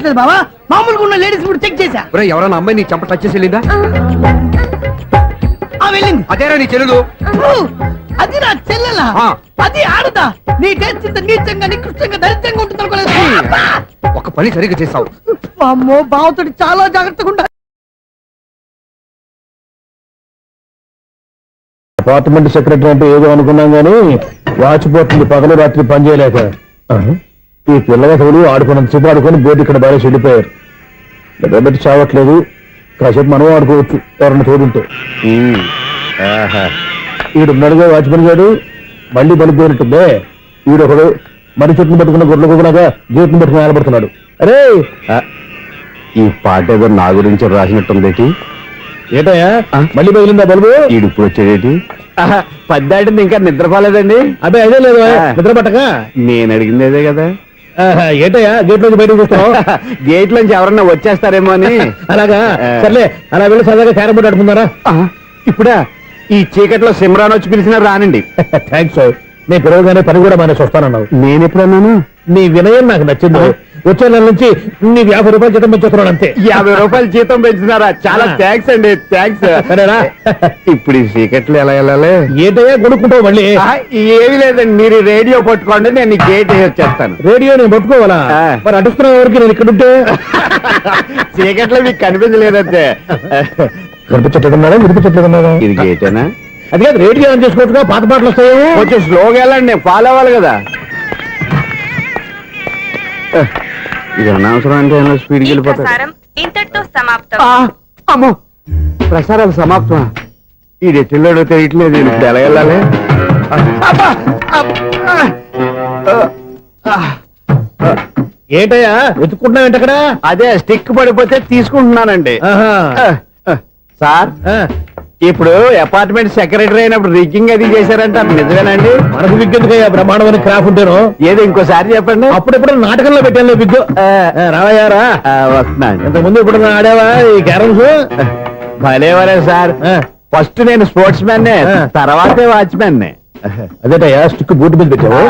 చేయట్లేదు బావా, మామూలుగా ఉన్న లేడీస్ కూడా చెక్ చేశా. ఎవరైనా అమ్మాయి నీ చెంప టచ్ చేసి వెళ్ళిందా? వెళ్ళింది. అదేరా నీ చెల్లెలు? అది నా చెల్లెలా? అది ఆడదా? నీ టేస్ట్ ఇంత నీచంగా నికృష్టంగా దరిద్రంగా ఉంటుంది అనుకోలేదు. ఒక పని సరిగ్గా చేసావు. అమ్మో, బావతోటి చాలా జాగ్రత్తగా ఉండాలి. అపార్ట్మెంట్ సెక్రటరీ అంటే ఏదో అనుకున్నాం గానీ వాచిపోతుంది పగలు రాత్రి పని చేయలేక. ఈ పిల్లవసలు ఆడుకున్నంతసేపు ఆడుకొని బోర్డు ఇక్కడ బాగా చెడిపోయారు. నిద్రబెట్టి చావట్లేదు, కాసేపు మనం ఆడుకోవచ్చు ఎవరన్నా తోడుంటే. ఈడున్నాడుగా వాచ్మెన్ గారు, మళ్ళీ బలిపోయినట్టుందే. ఈడొకడు మరి చెట్టును పట్టుకున్న గొడ్ల కుక్కలాగా గేట్ను పట్టుకుని ఆలబడుతున్నాడు. అరే, ఈ పాట ఏదో నా గురించి రాసినట్టుంది. ఏటయ్యా మళ్ళీ పగిలిందా బల్బు? ఈడుప్పుడు వచ్చేదేటి? పద్దాటింది ఇంకా నిద్రపోలేదండి. అదే అదే లేదు నిద్ర పట్టక. నేను అడిగింది అదే కదా. ఏటయ్యా గేట్ నుంచి బయటకు చూస్తావు? గేట్ నుంచి ఎవరన్నా వచ్చేస్తారేమో అని. అలాగా, సర్లే అలా వెళ్ళి సరదాగా క్యారం బోర్డు ఆడుకున్నారా? ఇప్పుడా ఈ చీకట్లో సిమ్రాన్ వచ్చి పిలిచినా రానండి. థ్యాంక్స్. నేను పిలవగానే పని కూడా మానేసి వస్తానన్నావు. నేను ఎప్పుడన్నాను? నీ వినయం నాకు నచ్చింది. వచ్చే నెల నుంచి నీకు 50 రూపాయలు జీతం పెంచుతున్నాడు అంతే. 50 రూపాయలు జీతం పెంచుతున్నారా? చాలా థ్యాంక్స్ అండి, థ్యాంక్స్. సరేనా? ఇప్పుడు ఈ చీకట్లు ఎలా వెళ్ళాలి? ఏంటయ్యా కొనుక్కుంటావు మళ్ళీ? ఏమీ లేదండి, మీరు రేడియో పట్టుకోండి, నేను గేట్ వచ్చేస్తాను. రేడియో నేను పట్టుకోవాలా? మరి అడుస్తున్న వరకు నేను ఇక్కడ ఉంటే చీకట్లో మీకు కనిపించలేదంటే. కనిపించట్లేదన్నారా వినిపించట్లేదన్నారా? ఇది గేటేనా? అది కాదు, రేడియో ఆన్ చేసుకోవచ్చుగా, పాత పాటలు వస్తాయేమో. కొంచెం స్లోగా వెళ్ళండి, ఫాలో అవ్వాలి కదా. ఇది అనవసరం అంటే స్పీడ్కి వెళ్ళిపోతారు. అమ్మో, ప్రసారాలు సమాప్తం. ఈ రెట్టిల్లోడో తెలియట్లేదు, ఇప్పుడు ఎలా వెళ్ళాలి? ఏంటయ్యా వెతుక్కుంటున్నావు ఏంటక్కడ? అదే స్టిక్ పడిపోతే తీసుకుంటున్నానండి. సార్, ఇప్పుడు అపార్ట్మెంట్ సెక్రటరీ అయినప్పుడు రిగ్గింగ్ అది చేశారంటే అది నిజమేనండి? మనకు విగ్గెందుకయ్యా, బ్రహ్మాండమైన క్రాఫ్ ఉంటాను. ఏదో ఇంకోసారి చెప్పండి. అప్పుడెప్పుడు నాటకంలో పెట్టాను విగ్గు. రావయ్యారా? వస్తున్నాను. ఇంతకుముందు ఇప్పుడు ఆడావా ఈ క్యారమ్స్? భలేవరే సార్, ఫస్ట్ నేను స్పోర్ట్స్ మ్యాన్, తర్వాతే వాచ్మెన్. అదేటయ్యా స్టిక్ బోర్డు మీద పెట్టావు?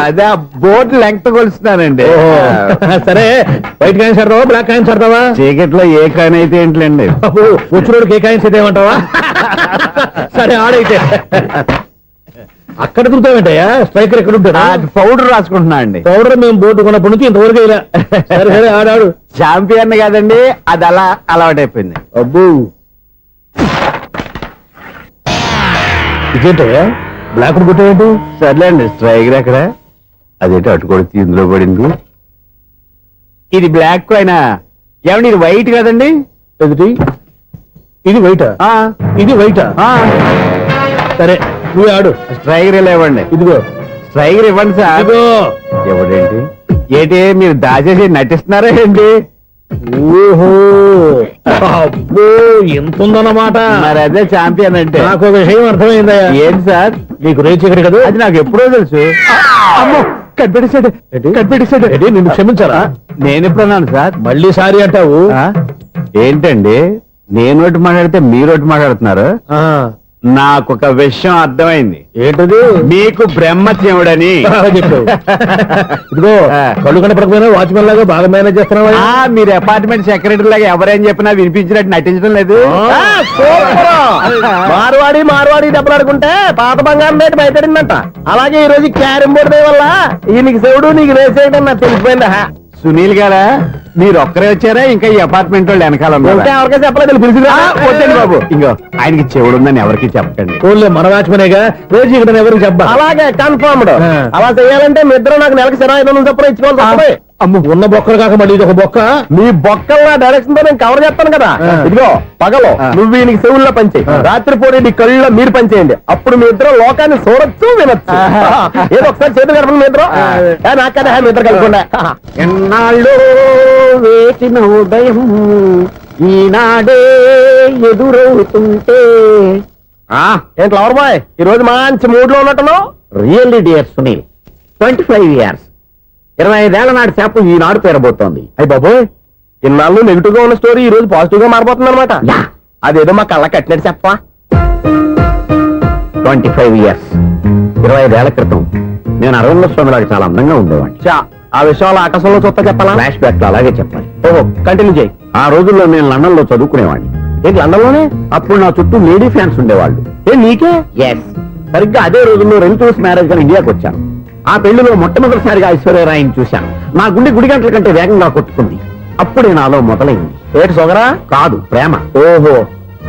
అదే బోర్డు లెంగ్త్ కొలుస్తున్నానండి. సరే, వైట్ కాయిన్స్ ఆడతావా బ్లాక్ కాయిన్స్ ఆడతావా? చీకట్లో ఏ కాయిన్ అయితే ఏంటండి, వచ్చినోడికి ఏ కాయిన్స్ అయితే ఏమంటావా? సరే ఆడైతే. అక్కడ దొరుకుతావేంటయ్యా? స్ట్రైకర్ ఎక్కడ ఉంటాడా? పౌడర్ రాసుకుంటున్నా అండి. పౌడర్ మేము బోర్డు కొన్నప్పటి నుంచి ఇంతవరకు ఇలా. సరే సరే ఆడాడు. ఛాంపియన్ కాదండి, అది అలా అలవాటైపోయింది. అబ్బు, ఇదేంటయ్యా బ్లాక్ కొట్టేంటి? సర్లేండి, స్ట్రైకర్ ఎక్కడ? అదేంటి అటుకొడితే ఇందులో పడింది. ఇది బ్లాక్ అయినా ఏమండి, ఇది వైట్ కదండి? ఎదుటి ఇది వైటా? ఇది వైటా? సరే నువ్వు ఆడు. స్ట్రైకర్ ఇలా ఇవ్వండి. ఇదిగో స్ట్రైకర్ ఇవ్వండి సార్. ఇదిగో. ఎవడేంటి ఏంటి మీరు దాచేసి నటిస్తున్నారా ఏంటి? ఓహో, అబ్బో ఎంత ఉందన్నమాట. మరి అదే ఛాంపియన్ అంటే. నాకు ఒక విషయం అర్థమైందయ్యా. ఏంటి సార్? నీకు రేచి ఎక్కడ కదా? అది నాకు ఎప్పుడో తెలుసు. అమ్మో, కనిపెట్టేశాడు కనిపెట్టేశాడు. నిన్ను క్షమించాలా? నేను ఎప్పుడన్నాను సార్? మళ్ళీ సారీ అంటావు? ఏంటండి, నేను ఒకటి మాట్లాడితే మీరు ఒకటి మాట్లాడుతున్నారు. నాకు ఒక విషయం అర్థమైంది. ఏంటది? మీకు బ్రహ్మత్యముడని చెప్పావు. ఇదిగో, కళ్ళు కనపడకపోయినా వాచ్మెన్ లాగా బాగా మేనేజ్ చేస్తున్నావా? మీరు అపార్ట్మెంట్ సెక్రటరీ లాగా ఎవరేం చెప్పినా వినిపించినట్టు నటించడం లేదు. మార్వాడి మార్వాడి దెబ్బలాడుకుంటే పాత బంగారం రేటు బయటడిందంట. అలాగే ఈ రోజు క్యారం బోర్డు వల్ల ఈయనకి శివుడు నీకు రేసేయడం నాకు తెలిసిపోయిందా? సునీల్ గారా, మీరు ఒక్కరే వచ్చారా? ఇంకా ఈ అపార్ట్మెంట్ వాళ్ళు వెనకాల ఎవరికైనా చెప్పలేదు, పిలిచిరా. వద్దండి బాబు, ఇంకో ఆయనకి చెవుడుందని ఎవరికి చెప్పకండి. ఓన్లీ మన వాచ్మనేగా, రోజు ఇక్కడ ఎవరికి చెప్పా. అలాగే కన్ఫర్మ్డ్. అలా చేయాలంటే మీ ఇద్దరు నాకు నెలకి 2500 చొప్పున ఇచ్చుకోవాలి. అమ్మ, ఉన్న బొక్కలు కాక మళ్ళీ ఇది ఒక బొక్క. మీ బొక్కల డైరెక్షన్ తో నేను కవర్ చేస్తాను కదా. ఇదిగో, పగలో నువ్వు ఈయనకి చెవుల్లో పనిచేయి, రాత్రిపూట నీ కళ్ళలో మీరు పనిచేయండి. అప్పుడు మీ ఇద్దరు లోకాన్ని చూడొచ్చు, వినొచ్చు. ఏదో ఒకసారి చేతులు గడపండి మీ ఇద్దరు. నాకదే మీ ఇద్దరు కలుపుకుండా. ఎన్నాళ్ళు వేసిన ఉదయం ఈనాడే ఎదురవుతుంటే. ఏంటి లవర్ బాయ్, ఈ రోజు మంచి మూడ్ లో ఉన్నట్టున్నావు? రియల్లీ డియర్ సునీల్, 25 years 25 ఏళ్ల నాటి చేప ఈనాడు పేరబోతోంది. అయ్యి బాబోయ్, ఇన్నాళ్ళు నెగిటివ్ గా ఉన్న స్టోరీ ఈ రోజు పాజిటివ్ గా మారిపోతుంది అనమాట. అదేదో మా కళ్ళ కట్టినట్టు చెప్పా. 25 years 25 ఏళ్ల క్రితం నేను అరవింద స్వామి లాగా చాలా అందంగా ఉండేవాడిని. ఆ విషయాలు ఆకాశంలో చూస్తా చెప్పాలా? ఫ్లాష్ బ్యాక్ లో అలాగే చెప్పాలి. ఓహో కంటిన్యూ చేయి. ఆ రోజుల్లో నేను లండన్ లో చదువుకునేవాడిని. ఏంటి లండన్ లోనే? అప్పుడు నా చుట్టూ లేడీ ఫ్యాన్స్ ఉండేవాళ్ళు. నీకే? ఎస్, సరిగ్గా అదే రోజుల్లో రిలేటివ్స్ మ్యారేజ్ గా ఇండియాకి వచ్చాను. ఆ పెళ్లిలో మొట్టమొదటిసారిగా ఐశ్వర్యరాయని చూశాను. నా గుండె గుడి గంటల కంటే వేగంగా కొట్టుకుంది. అప్పుడే నాలో మొదలైంది. ఏటి సొగరా? కాదు, ప్రేమ. ఓహో,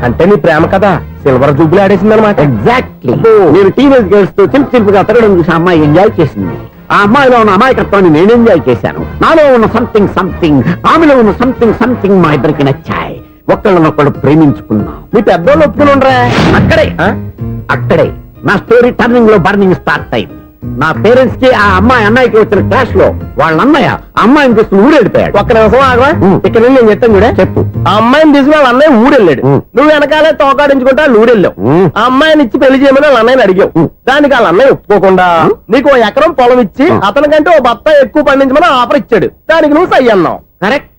అంటే నీ ప్రేమ కదా సిల్వర్ జూబ్లీ ఆడేసిందనమాట. ఎగ్జాక్ట్లీ. నేను టీనేజ్ గర్ల్స్ తో చిలిపి చిలిపిగా తిరగడం చూసి ఆ అమ్మాయి ఎంజాయ్ చేసింది. ఆ అమ్మాయిలో ఉన్న అమాయకత్వాన్ని నేను ఎంజాయ్ చేశాను. నాలో ఉన్న సంథింగ్ సంథింగ్, ఆమెలో ఉన్న సంథింగ్ సంథింగ్ మా ఇద్దరికి నచ్చాయి. ఒక్కళ్ళనొక్కడు ప్రేమించుకున్నాం. మీ పెద్దోళ్ళు ఒప్పుకుని ఉండరా? అక్కడే నా స్టోరీ టర్నింగ్ లో బర్నింగ్ స్టార్ట్ అయింది. నా పేరెంట్స్ కి ఆ అమ్మాయి అన్నయ్యకి వచ్చిన క్లాష్ లో వాళ్ళ అన్నయ్య ఆ అమ్మాయిని తీసుకుని ఊరెళ్ళిపోయాడు. ఒక్క నిమిషం ఆగవా? ఇక్కడ నుండి నేను చెప్తాను కూడా. చెప్పు. ఆ అమ్మాయిని తీసుకుని వాళ్ళ అన్నయ్య ఊరెళ్ళాడు. నువ్వు వెనకాలే తోకాడించుకుంటా ఊరెళ్ళావు. ఆ అమ్మాయిని ఇచ్చి పెళ్లి చేయమని వాళ్ళ అన్నయ్యని అడిగావు. దానికి వాళ్ళ అన్నయ్య ఒప్పుకోకుండా నీకు 1 ఎకరం పొలం ఇచ్చి అతనికంటే ఓ బత్త ఎక్కువ పండించమని ఆఫర్ ఇచ్చాడు. దానికి నువ్వు సై అన్నావు. కరెక్ట్,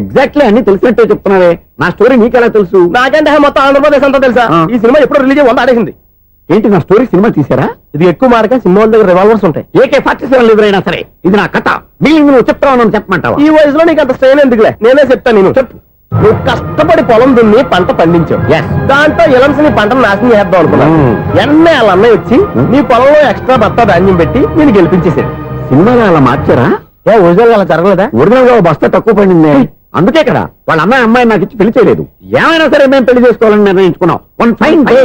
ఎగ్జాక్ట్లీ అన్ని తెలిసినట్టే చెప్తున్నావే. నా స్టోరీ నీకెలా తెలుసు? నాకంటే మొత్తం ఆంధ్రప్రదేశ్ అంతా తెలుసా? ఈ సినిమా ఎప్పుడు రిలీజ్ 100 ఆడేసింది. ఏంటి, నా స్టోరీ సినిమా తీసారా? ఇది ఎక్కువ మార్గా సినిమా వాళ్ళ దగ్గర రివాల్వర్స్ ఉంటాయి. AK-47 ఎదురైనా సరే ఇది నా కథ. మిగిలింది నువ్వు చెప్తావు చెప్పమంటావా? ఈ వయసులో నీకు అంత స్ట్రెయిన్ ఎందుకులే, నేనే చెప్తాను. నేను చెప్పు. నువ్వు కష్టపడి పొలం దున్ని పంట పండించావు. దాంతో ఎలమ్స్ నీ పంటను నాశనం చేద్దాం అనుకున్నావు. ఎన్నే వాళ్ళ అన్నయ్య వచ్చి నీ పొలంలో ఎక్స్ట్రా బత్తా ధాన్యం పెట్టి నేను గెలిపించేసాడు. సినిమాలో అలా మార్చారా? ఒరిజినల్ అలా జరగలేదా? ఒరిజినల్ గా బస్తా తక్కువ పడింది. అందుకే కదా వాళ్ళ అమ్మాయి నాకు ఇచ్చి పెళ్లి చేయలేదు. ఏమైనా సరే మేము పెళ్లి చేసుకోవాలని నిర్ణయించుకున్నాం. One fine day.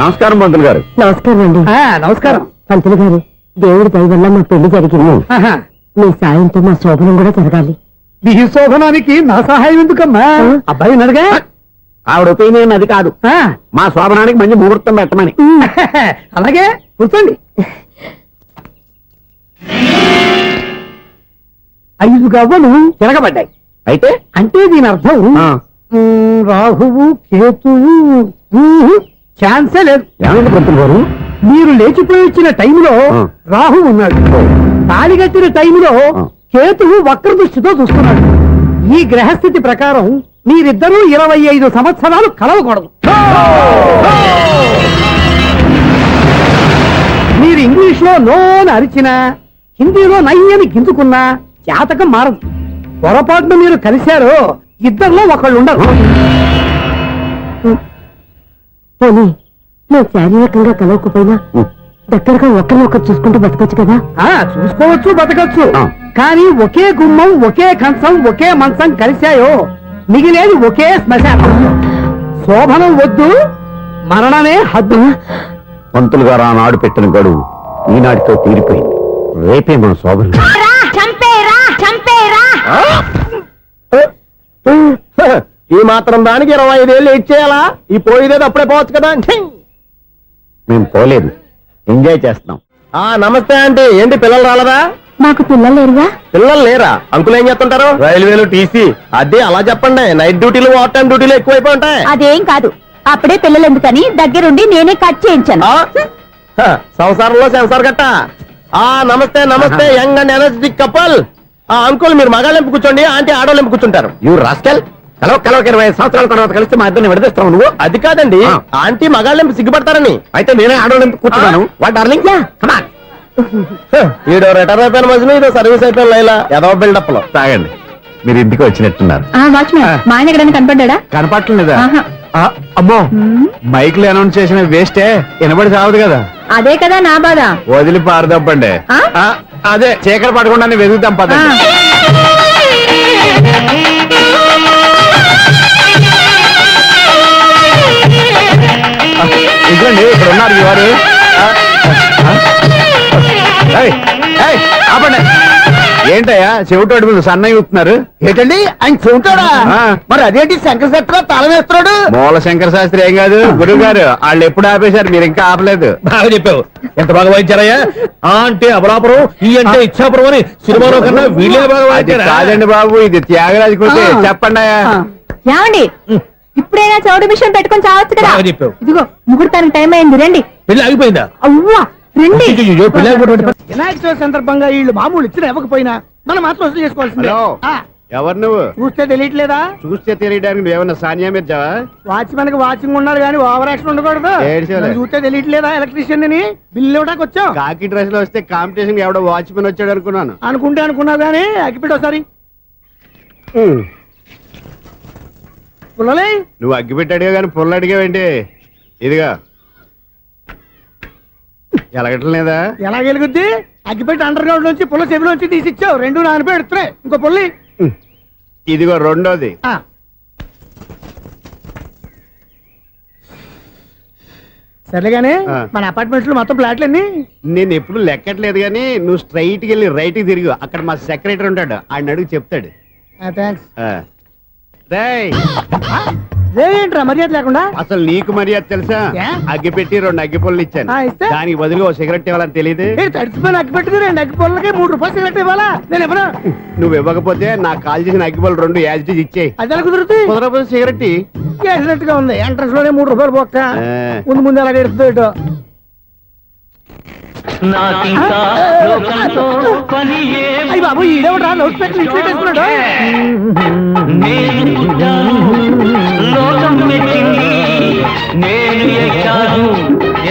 నమస్కారం పంతులు గారు. నమస్కారం అండి. నమస్కారం. పంతులు గారు, దేవుడి దయ వల్ల మా పెళ్లి జరిగింది. మీ సాయంతో మా శోభనం కూడా జరగాలి. మీ శోభనానికి నా సహాయం ఎందుకమ్మా? అబ్బాయి ఉన్నాడుగా. ఆవిడ ఒపీనియన్ అది కాదు. మా శోభనానికి మంచి ముహూర్తం పెట్టమని. అలాగే కూర్చోండి. 5 గవ్వలు తిరగబడ్డాయి. అయితే అంటే దీని అర్థం రాహువు కేతువు ఛాన్సే లేదు. ఏమైంది పంతులు గారు? మీరు లేచిపోయి వచ్చిన టైంలో రాహు ఉన్నాడు. తాళిగట్టిన టైంలో కేతువు వక్ర దృష్టితో చూస్తున్నాడు. ఈ గ్రహస్థితి ప్రకారం మీరిద్దరూ 25 సంవత్సరాలు కలవకూడదు. మీరు ఇంగ్లీష్ లో నోని అరిచినా, హిందీలో నయ్యని గింజుకున్నా జాతకం మారదు. పొరపాటున మీరు కలిశారో ఇద్దరిలో ఒకళ్ళు ఉండరు. పోనీ మేము శారీరకంగా కలవకపోయినా దగ్గరగా ఒకరినొకరు చూసుకుంటూ బతకొచ్చు కదా? చూసుకోవచ్చు, బతకచ్చు. కానీ ఒకే గుమ్మం, ఒకే కంచం, ఒకే మంచం కలిశాయో మిగిలేది ఒకే శ్మశానం. శోభనం వద్దు, మరణమే హద్దు. పంతులు గారు ఆనాడు పెట్టిన గడువు ఈనాటితో తీరిపోయింది. రేపే మన శోభనం. ఈ మాత్రం దానికి 25 ఏళ్ళు ఇచ్చేయాలా? ఈ పోయేదేది అప్పుడే పోవచ్చు కదా. మేము పోలేదు, ఎంజాయ్ చేస్తున్నాం. నమస్తే ఆంటీ. ఏంటి పిల్లలు రాలదా? మాకు పిల్లలు లేరుగా. పిల్లలు లేరా? అంకులు ఏం చేస్తుంటారు? రైల్వేలు టీసీ. అదే అలా చెప్పండి. నైట్ డ్యూటీలు ఓవర్ టైం డ్యూటీలు ఎక్కువైపోయి ఉంటాయి. అదేం కాదు, అప్పుడే పిల్లలు ఎందుకని దగ్గరుండి నేనే కట్ చేయించాను. సంసారంలో సెన్సార్ గట్ట. నమస్తే నమస్తే, young and energetic couple. Uncle మీరు మగాళ్ళెంపు కూర్చోండి, ఆంటీ ఆడోళ్ళెంపు కూర్చుంటారు. యూ రాస్కల్, కలవక 20 సంవత్సరాల తర్వాత కలిస్తే మా ఇద్దరిని విడదీస్తావు నువ్వు. అది కాదండి, ఆంటీ మగాళ్ళెంపు సిగ్గుపడతారని. అయితే నేనే ఆడోళ్ళెంపు కూర్చున్నాను. What darling, come on. ఈడో రిటైర్ అయిపోయిన మధ్యలో ఇదో సర్వీస్ అయిపోయిన లైలా ఏదో బిల్డప్ లో. తాగండి, మీరు ఇంటికి వచ్చినట్టున్నారు. వాచ్మెన్ మా ఆయన ఎక్కడైనా కనపడ్డా? కనపట్లేదా? అమ్మో, మైక్లు అనౌన్స్ చేసిన వేస్టే, వినబడి సావదు కదా. అదే కదా నా బాధ. వదిలి పారదప్పండి. అదే చీకటి పడకుండా వెతుకుతాం పదండి. ఇదండి ఇక్కడ ఉన్నారు ఈ వారు. ఆపండి. ఏంటయ్యా చెవిటోడి మీద సన్నయ్య అవుతున్నారు? ఏంటండి ఆయన చెబుతాడా? ఆ. మరి అదేంటి శంకర్ శెట్టిలో తాళం వేస్తున్నాడు? మూల శంకర శాస్త్రి ఏం కాదు గురువు గారు, వాళ్ళు ఎప్పుడు ఆపేశారు, మీరు ఇంకా ఆపలేదు. బాగా చెప్పావు. ఎంత బాగా వాయించారయ్యా? ఆ అంటే అబలాపురం, ఈ అంటే ఇచ్చాపురం అని సినిమాలో కన్నా వీళ్ళే బాగా అది వాయించారా? కాదండి బాబు, ఇది త్యాగరాజు కృతి. చెప్పండి అయ్యా. ఏమండి ఇప్పుడైనా చౌడు మిషన్ పెట్టుకొని చావచ్చు కదా. బాగా చెప్పావు. ఇదిగో ముహూర్తానికి టైం అయింది, రండి. పెళ్లి ఆగిపోయిందా? అవ్వా రండి. అయ్యయ్యో, పెళ్లి ఆగిపోవడం వినాయక చవితి సందర్భంగా వీళ్ళు మామూలు ఇచ్చిన ఇవ్వకపోయినా మనం మాత్రం వసూలు చేసుకోవాల్సిందే. హలో. ఆ, ఎవరు నువ్వు? చూస్తే తెలియట్లేదా? చూస్తే తెలియడానికి నువ్వేమన్నా సానియా మీర్జావా? వాచ్మెన్ కి వాచింగ్ ఉన్నారు కానీ ఓవర్ యాక్షన్ ఉండకూడదు. ఏడ్చేలే. నన్ను చూస్తే తెలియట్లేదా ఎలక్ట్రీషియన్ అని? బిల్లు ఇవ్వడానికి వచ్చాం. కాకి డ్రెస్ లో వస్తే కాంపిటీషన్ ఎవడో వాచ్మెన్ వచ్చాడు అనుకున్నాను. అనుకుంటే అనుకున్నావు కానీ అగ్గిపెట్టి ఒకసారి పుల్లలే. నువ్వు అగ్గిపెట్టి అడిగా కానీ పుల్ల అడిగావేంటి? ఇదిగా ఎలగటం లేదా? ఎలా గెలుగుద్ది? అగ్గిపెట్టి అండర్ గ్రౌండ్ నుంచి పుల్ల చెవిలోంచి తీసిచ్చావు. రెండు నాన్నపై ఎడుతున్నాయి. ఇంకో పుల్లి. ఇదిగో రెండోది. ఆ. సర్లేగానే ఆ. మన అపార్ట్మెంట్స్ లో మొత్తం ఫ్లాట్లు అన్ని నేను ఎప్పుడు లెక్కట్లేదు కానీ నువ్వు స్ట్రైట్ కి వెళ్ళి రైట్ కి తిరిగి అక్కడ మా సెక్రటరీ ఉంటాడు, ఆయన అడుగు చెప్తాడు. థ్యాంక్స్. ఆ. రేయ్, ఏంట్రా మర్యాద లేకుండా? అసలు నీకు మర్యాద తెలుసా? ఏ? అగ్గి పెట్టి 2 అగ్గి పుల్లలు ఇచ్చాను. ఆ, ఇస్తే? దానికి బదులుగా ఓ సిగరెట్ ఇవ్వాలని తెలియదు. తడిచిపోయిన అగ్గి పెట్టుకుని 2 అగ్గి పొలకి 3 రూపాయలు సిగరెట్ ఇవ్వాలా? నేను ఇవ్వను. నువ్వు ఇవ్వకపోతే నాకు కాల్ చేసిన అగ్గి పుల్లలు 2 యాజిటీజ్ ఇచ్చేయి. అది ఎలా కుదురుతుంది? కుదరకపోతే సిగరెట్ ఇయ్యి. చేసినట్టుగా ఉంది. ఎంట్రన్స్ లోనే 3 రూపాయలు పోక్క. ఆ. ముందు ముందు ఎలా ఎడుతుంది ఇటు. అయ్యి బాబు ఈడేవడా లౌడ్ స్పీకర్ ఇంట్లో వేసుకున్నాడు?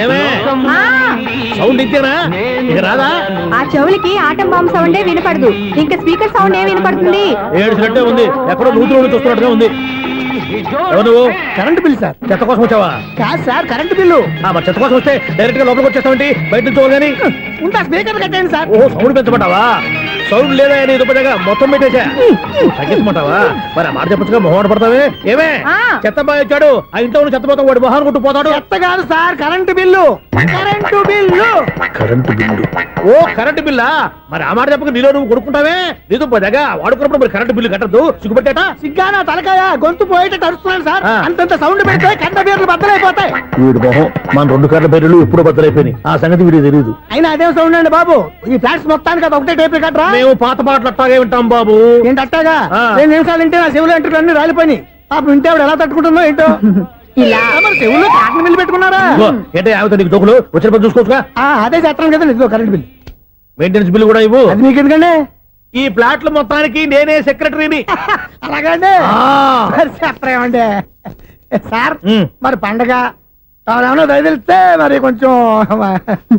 ఏమే సౌండ్ ఇచ్చారా? ఇక రాదా? ఆ చెవులకి ఆటం బాంబు సౌండే వినపడదు, ఇంకా స్పీకర్ సౌండ్ ఏ వినపడుతుంది? ఏడ్చినట్టే ఉంది, ఎక్కడో నూతులు చూస్తున్నట్టుగా ఉంది. ఎవరు నువ్వు? Current bill sir. చెత్త కోసం వచ్చావా? కాదు సార్, కరెంట్ బిల్లు. మరి చెత్త కోసం వస్తే డైరెక్ట్ గా లోపలికి వచ్చేస్తావంటి? బయట నుంచి కానీ ఉంటా స్పీకర్ కట్టండి సార్. ఓ సౌండ్ పెంచమంటావా? సౌండ్ లేదా నీ దుప్పటగా మొత్తం పెట్టేశా. తగ్గించమంటావా? మరి ఆ మాట చెప్పచ్చుగా, మొహం పడతావే. ఏమే ఆ. చెత్త బాగా వచ్చాడు, ఆ ఇంట్లో చెత్త పోతాం, వాడు మొహాన్ని కొట్టు పోతాడు. చెత్త కాదు sir, current bill. Current bill. Current bill. ఓ కరెంటు బిల్లా? మరి ఆ మాట చెప్పక నీలో నువ్వు కొడుకుంటావే. నీతో పోదాగా వాడుకున్నప్పుడు మరి కరెంటు బిల్లు కట్టద్దు, సిగ్గుపెట్టేట. సిగ్గానా తలకాయ గొంతు పోయేటట్టు అరుస్తున్నాను సార్. ఆ. అంతంత సౌండ్ పెడితే కంట బీర్లు బద్దలైపోతాయి. వీడు మొహం మన 2 కార్ల పేర్లు ఎప్పుడు బద్దలైపోయినాయి, ఆ సంగతి వీడికి తెలియదు. అయినా అదే సౌండ్ అండి బాబు. ఈ ఫ్లాట్స్ మొత్తానికి అది ఒకటే టేప్ కట్టరా? మేము పాత పాటలు అట్టాగే వింటాం బాబు. ఏంటి అట్టాగా? ఆ. 2 నిమిషాలు వింటే నా చెవులు ఎంటర్ అన్ని రాలిపోయినాయి. పాప వింటే ఆవిడ ఎలా తట్టుకుంటుందో ఏంటో. ఇలా మరి చెవుల్లో కాటన్ బిల్లు పెట్టుకున్నారా? ఇదిగో, ఏంటే ఆమెతో నీకు దోకులు వచ్చిన పని చూసుకోవచ్చుగా. అదే చేస్తాను కదా. ఇదిగో కరెంట్ బిల్. మెయింటెనెన్స్ బిల్లు కూడా ఇవ్వు. అది మీకు ఎందుకండి? ఈ ప్లాట్ల మొత్తానికి నేనే సెక్రటరీని. అలాగండి. మరి చెప్పరేమండి సార్. మరి పండగ ఏమన్నా దయదలిస్తే మరి కొంచెం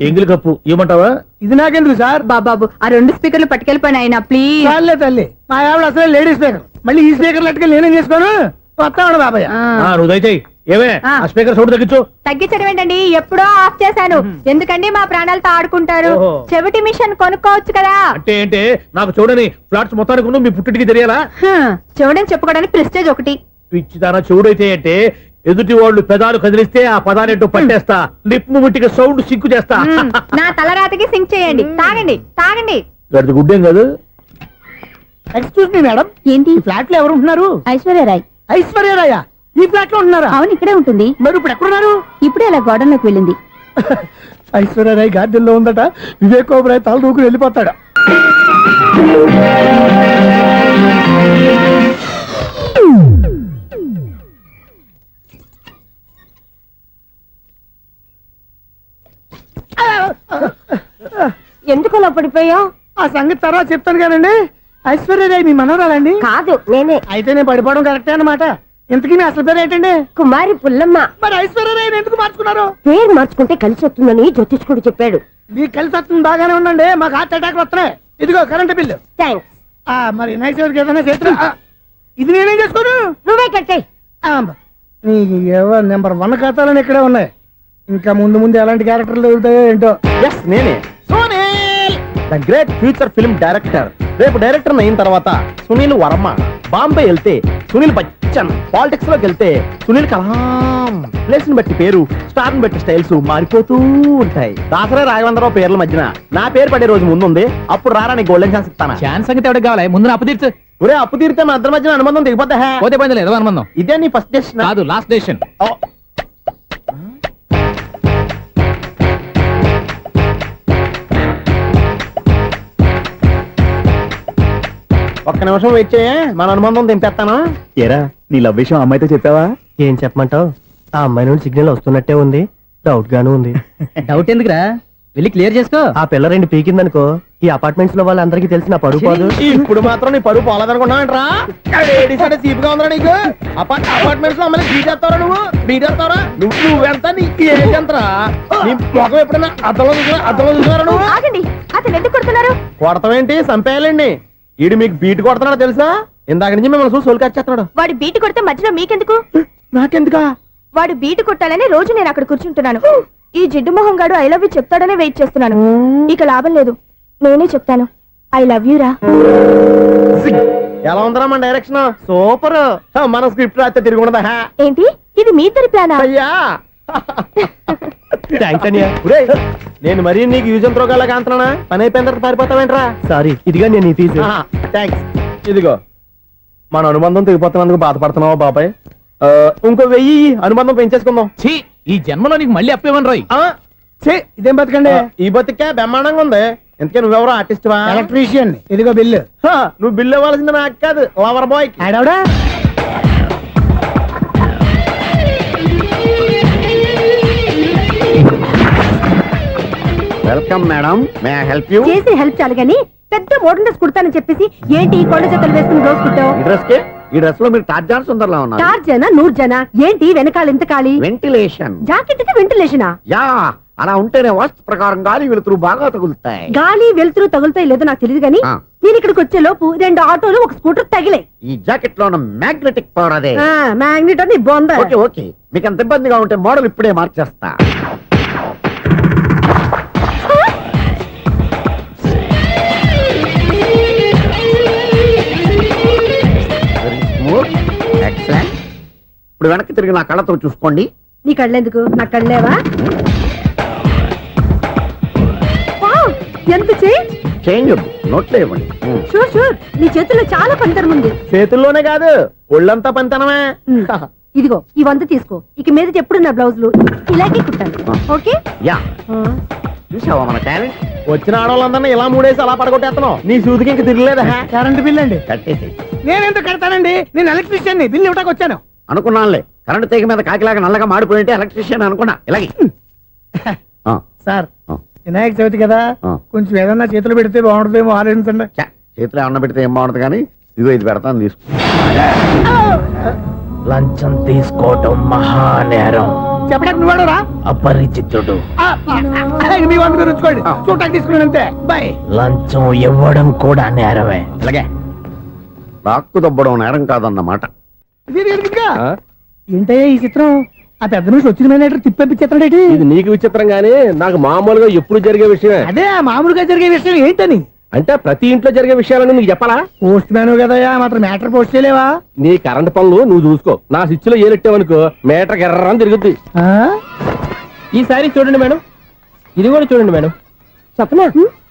ఎంగిలి కప్పు ఇవ్వమంటావా? ఇది నాకెందుకు సార్? బాబాబు ఆ 2 స్పీకర్లు పట్టుకెళ్ళిపోయిన ఆయన ప్లీజ్. చాలే తల్లి, మా ఆవిడ అసలు లేడీ స్పీకర్. మళ్ళీ ఈ స్పీకర్ లెట్టుకెళ్ళి నేనేం చేసుకోను? వస్తాడు బాబాయ్. నువ్వు దయచేయి. ఏమే ఆ. ఆ స్పీకర్ సౌండ్ తగ్గించు. తగ్గించడం ఏంటండి, ఎప్పుడో ఆఫ్ చేశాను. ఎందుకండి మా ప్రాణాలతో ఆడుకుంటారు? ఓహో. చెవిటి మిషన్ కొనుక్కోవచ్చు కదా. అంటే ఏంటే నాకు చూడని ఫ్లాట్స్ మొత్తానికి ఉన్న మీ పుట్టింటికి తెలియాలా? చెవిడని చెప్పుకోవడానికి ప్రెస్టేజ్ ఒకటి. పిచ్చిదానా చెవుడైతే అంటే ఎదుటి వాళ్ళు పెదాలు కదిలిస్తే ఆ పదాలేంటో పట్టేస్తా, లిప్ ముట్టికి సౌండ్ సింకు చేస్తా. నా తలరాతకి సింక్ చేయండి. తాగండి తాగండి. గడిది గుడ్డేం కాదు. ఎక్స్క్యూజ్ మీ మేడం, ఏంటి? ఈ ఫ్లాట్ లో ఎవరు ఉంటున్నారు? ఐశ్వర్యరాయ్. ఐశ్వర్యరాయ ఈ ఫ్లాట్ లో ఉంటున్నారా? అవును, ఇక్కడే ఉంటుంది. మరి ఇప్పుడు ఎక్కడున్నారు? ఇప్పుడే అలా గోడలోకి వెళ్ళింది. ఐశ్వర్యరాయ్ గార్డెన్ లో ఉందట. వివేక్ ఓబరాయ్ తల దూకుని వెళ్ళిపోతాడు. ఎందుకు అలా పడిపోయావు? ఆ సంగతి తర్వాత చెప్తాను కానండి. ఐశ్వర్యరాయ్ మీ మనవరాలండి? కాదు, నేనే. అయితే నేను పడిపోవడం కరెక్టే అన్నమాట. ఇంతకీ మీ అసలు పేరు ఏంటండి? కుమారి పుల్లమ్మ. మరి ఐశ్వర్యరాయ్ ఎందుకు మార్చుకున్నారు? పేరు మార్చుకుంటే కలిసి వస్తుందని జ్యోతిష్కుడు చెప్పాడు. మీకు కలిసి వస్తుంది బాగానే ఉండండి, మాకు హార్ట్ అటాక్ వస్తున్నాయి. ఇదిగో కరెంట్ బిల్లు. థ్యాంక్స్. మరి నైట్ ఎవరికి ఏదైనా చేతులు ఇది నేనేం చేసుకోను? నువ్వే కట్టాయి. నీకు ఎవరు నెంబర్ 1 ఖాతాలని ఇక్కడే ఉన్నాయి. ఇంకా ముందు ముందు ఎలాంటి క్యారెక్టర్లు దొరుకుతాయో ఏంటో. నేనే the great future film director. రేపు డైరెక్టర్ అయిన తర్వాత సునీల్ వర్మ బాంబే వెళ్తే సునీల్ బచ్చన్. పాలిటిక్స్ లోకి వెళ్తే సునీల్ కలాం. ప్లేస్ ని బట్టి పేరు, స్టార్ ని బట్టి స్టైల్స్ మారిపోతూ ఉంటాయి. దాసరా రాఘవేంద్రరావు పేర్ల మధ్యన నా పేరు పడే రోజు ముందుంది. అప్పుడు రారా నీకు గోల్డెన్ ఛాన్స్ ఇస్తానా? ఛాన్స్ సంగతి ఎవరికి కావాలి? ముందు అప్పు తీర్చు. ఒరే అప్పు తీరితే మన ఇద్దరి మధ్యన అనుబంధం దిగిపోతా. పోతే పని లేదు అనుబంధం. ఇదే నీ ఫస్ట్ డెస్టినేషన్ కాదు, లాస్ట్ డెసిషన్. ఒక్క నిమిషం వెయిట్ చేయ, మన అనుబంధం దింపేస్తాను. ఏరా నీ లవ్ విషయం అమ్మాయితో చెప్పావా? ఏం చెప్పమంటావు? ఆ అమ్మాయి నుండి సిగ్నల్ వస్తున్నట్టే ఉంది, డౌట్ గాను ఉంది. డౌట్ ఎందుకురా, వెళ్ళి క్లియర్ చేసుకో. ఆ పిల్ల రెండు పీకిందనుకో, ఈ అపార్ట్మెంట్స్ లో వాళ్ళందరికీ తెలిసిన పరుగు పోదు. ఇప్పుడు మాత్రం నీ పరుగు పోలేదనుకున్నావంటరా? చీప్ గా ఉందా నీకు? అపార్ట్మెంట్స్ లో అమ్మని బీటేస్తావరా? నువ్వెంత? నీకు ఏంటంతరా? నీ మొఖం ఎప్పుడైనా అద్దంలో చూసారా నువ్వు? ఆగండి, అతను ఎందుకు కొడుతున్నారు? కొడతావేంటి? చంపేయాలండి. ఈడు మీకు బీట్ కొడుతున్నాడు తెలుసా? ఇందాక నుంచి మిమ్మల్ని చూసి సోల్కి వచ్చేస్తున్నాడు. వాడు బీటు కొడితే మధ్యలో మీకెందుకు? నాకెందుకా? వాడు బీటు కొట్టాలని రోజు నేను అక్కడ కూర్చుంటున్నాను. ఈ జిడ్డు మొహం గాడు ఐ లవ్ యూ చెప్తాడనే వెయిట్ చేస్తున్నాను. ఇక లాభం లేదు, నేనే చెప్తాను. ఐ లవ్ యూ రా. ఎలా ఉందరా మన డైరెక్షన్? సూపర్. మన స్క్రిప్ట్ రాస్తే తిరిగి ఉండదా? ఏంటి ఇది మీ ఇద్దరి ప్లానా? అయ్యా థ్యాంక్స్ అనియా. నేను మరీ నీకు యూజ్ ఎంతో గలగా అంటున్నా. పని అయిపోయిన తర్వాత పారిపోతావేంట్రా? సారీ, ఇదిగా నేను ఈ ఫీజు. థ్యాంక్స్. ఇదిగో మన అనుబంధం తెగిపోతున్నందుకు బాధపడుతున్నావా బాబాయ్? ఇంకో 1000 అనుబంధం పెంచేసుకుందాం. ఛీ, ఈ జన్మలో నీకు మళ్ళీ అప్పేమని రాయి. ఇదేం బతకండి? ఈ బతికే బ్రహ్మాండంగా ఉంది. ఎందుకే నువ్వెవరో ఆర్టిస్ట్ వా? ఎలక్ట్రీషియన్. ఇదిగో బిల్లు. నువ్వు బిల్లు ఇవ్వాల్సింది నాకు కాదు, లవర్ బాయ్. ఆడవడా? Welcome madam, may I help you? చేసి హెల్ప్ చాలు గాని పెద్ద మోడల్ డ్రెస్ కుడతానని చెప్పేసి ఏంటి ఈ కొండ జతలు వేసుకుని రోజు కుట్టావు? ఈ డ్రెస్ కే, ఈ డ్రెస్ లో మీరు టార్జాన్ సుందర్లా ఉన్నారు. 4 జన 100 జన ఏంటి వెనకాల ఎంత ఖాళీ? వెంటిలేషన్. జాకెట్ కి వెంటిలేషనా? యా, అలా ఉంటేనే వాస్తు ప్రకారం గాలి వెలుతురు బాగా తగులుతాయి. గాలి వెలుతురు తగులుతాయి లేదో నాకు తెలియదు గాని ఆ. నేను ఇక్కడికి వచ్చే లోపు 2 ఆటోలు ఒక స్కూటర్ తగిలే. ఈ జాకెట్ లో ఉన్న మ్యాగ్నెటిక్ పవర్ అదే. మ్యాగ్నెట్ అని బొంద. ఓకే ఓకే, మీకు అంత ఇబ్బందిగా ఉంటే మోడల్ ఇప్పుడే మార్చేస్తా. ఎక్సలెంట్. ఇప్పుడు వెనక్కి తిరిగి నా కళ్ళతో చూసుకోండి. నీ కళ్ళెందుకు? నా కళ్ళేవా? వావ్, ఎంత చేంజ్. చేంజ్ నోట్లో ఇవ్వండి. షూర్ షూర్, నీ చేతుల్లో చాలా పంతరం ఉంది. చేతుల్లోనే కాదు, ఒళ్ళంతా పంతనమే. ఇదిగో ఈ 100 తీసుకో. ఇక మీద ఎప్పుడు నా బ్లౌజులు ఇలాగే కుట్టాను. ఓకే? యా, చూసావా మన టాలెంట్? వచ్చిన ఆడవాళ్ళందరినీ ఇలా మూడేసి అలా పడగొట్టేస్తున్నావు. నీ సూదికి ఇంక తిరగలేదా? కరెంట్ బిల్ అండి. కట్టేసి నేనెందుకు కడతానండి? నేను ఎలక్ట్రీషియన్. బిల్ ఇవ్వడానికి వచ్చాను. అనుకున్నానులే, కరెంట్ తీగ మీద కాకిలాగా నల్లగా మాడిపోయింటే ఎలక్ట్రీషియన్ అనుకున్నా. ఇలాగే సార్, వినాయక చవితి కదా, కొంచెం ఏదన్నా చేతులు పెడితే బాగుంటుందేమో ఆలోచించండి. చేతిలో అన్న పెడితే ఏం బాగుంటుంది కానీ ఇదిగో ఇది పెడతాను, తీసుకో. లంచం తీసుకోవటం మహానేరం. చెప్పడానికి నువ్వు రా. అపరిచితుడు. మీ వంద మీరు ఉంచుకోండి, చూడటానికి తీసుకున్నాను అంతే. బాయ్. లంచం ఇవ్వడం కూడా నేరమే. ఇలాగే రాక్కు దబ్బడం నేరం కాదన్నమాట. ఏంటయ్యా ఈ చిత్రం? ఆ పెద్ద నుంచి వచ్చిన మేనేటర్ తిప్పించేస్తాడేటి? ఇది నీకు విచిత్రం గానీ నాకు మామూలుగా ఎప్పుడు జరిగే విషయమే. అదే మామూలుగా జరిగే విషయం ఏంటని? అంటే ప్రతి ఇంట్లో జరిగే విషయాలను నీకు చెప్పాలా? పోస్ట్ మ్యాన్ కదయ్యా, మాత్రం మ్యాటర్ పోస్ట్ చేయలేవా? నీ కరెంట్ పనులు నువ్వు చూసుకో. నా స్విచ్ లో ఏలెట్టావనుకో మీటర్ ఎర్రని తిరుగుద్ది. ఈసారి చూడండి మేడం, ఇది కూడా చూడండి మేడం. చెప్పనా?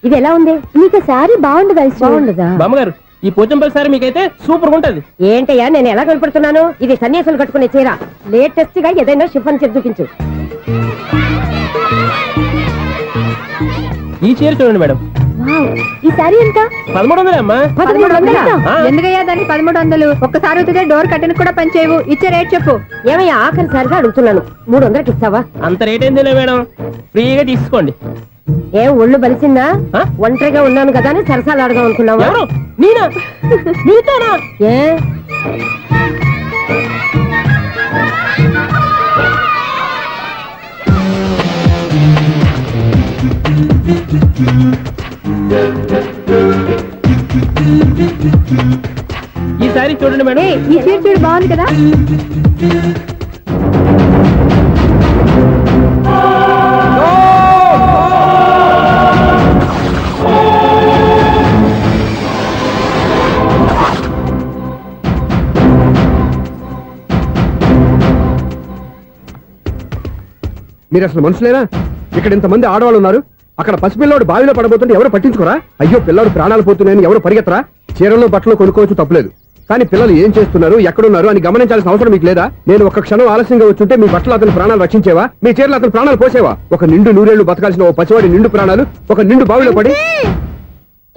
ఇది ఎలా ఉంది? నీకు సారీ బాగుండదా? బాగుండదా? బామ్మగారు, ఈ పోచంపల్లి సారీ మీకైతే సూపర్ ఉంటుంది. ఏంటయ్యా నేను ఎలా కనపడుతున్నాను? ఇది సన్యాసులు కట్టుకునే చీర. లేటెస్ట్ గా ఏదైనా షిఫన్ చేసి చూపించు. ఈ చీర చూడండి మేడం. ఈ సారీ ఎంత? 1300 అమ్మా. 1300? ఎందుకయ్యా దానికి 1300? ఒక్కసారి వచ్చితే డోర్ కట్టను కూడా పనిచేయవు. ఇచ్చే రేట్ చెప్పు. ఏమయ్యా ఆఖరిసారిగా అడుగుతున్నాను, 300కి ఇస్తావా? అంత రేట్ ఏంది మేడం, ఫ్రీగా తీసుకోండి. ఏం ఒళ్ళు బలిసిందా? ఒంటరిగా ఉన్నాను కదా అని సరసాలు అడదాం అనుకున్నావా? ఎవరు? నేనా? నీతోనా? ఏ ఈ సారీ చూడండి మేడం. ఈ చీర చూడు, బాగుంది కదా? మీరు అసలు మనుషులేనా? ఇక్కడ ఇంతమంది ఆడవాళ్ళు ఉన్నారు, అక్కడ పసిపిల్లాడు బావిలో పడబోతుంటే ఎవరు పట్టించుకోరా? అయ్యో పిల్లాడు ప్రాణాలు పోతున్నాయని ఎవరు పరిగెత్తరా? చీరలు బట్టలు కొనుక్కోవచ్చు, తప్పులేదు. కానీ పిల్లలు ఏం చేస్తున్నారు, ఎక్కడున్నారు అని గమనించాల్సిన అవసరం మీకు లేదా? నేను ఒక్క క్షణం ఆలస్యంగా వచ్చుంటే మీ బట్టలు అతని ప్రాణాలు రక్షించేవా? మీ చీరలు అతని ప్రాణాలు పోసేవా? ఒక నిండు నూరేళ్లు బతకాల్సిన ఓ పసివాడి నిండు ప్రాణాలు ఒక నిండు బావిలో పడి.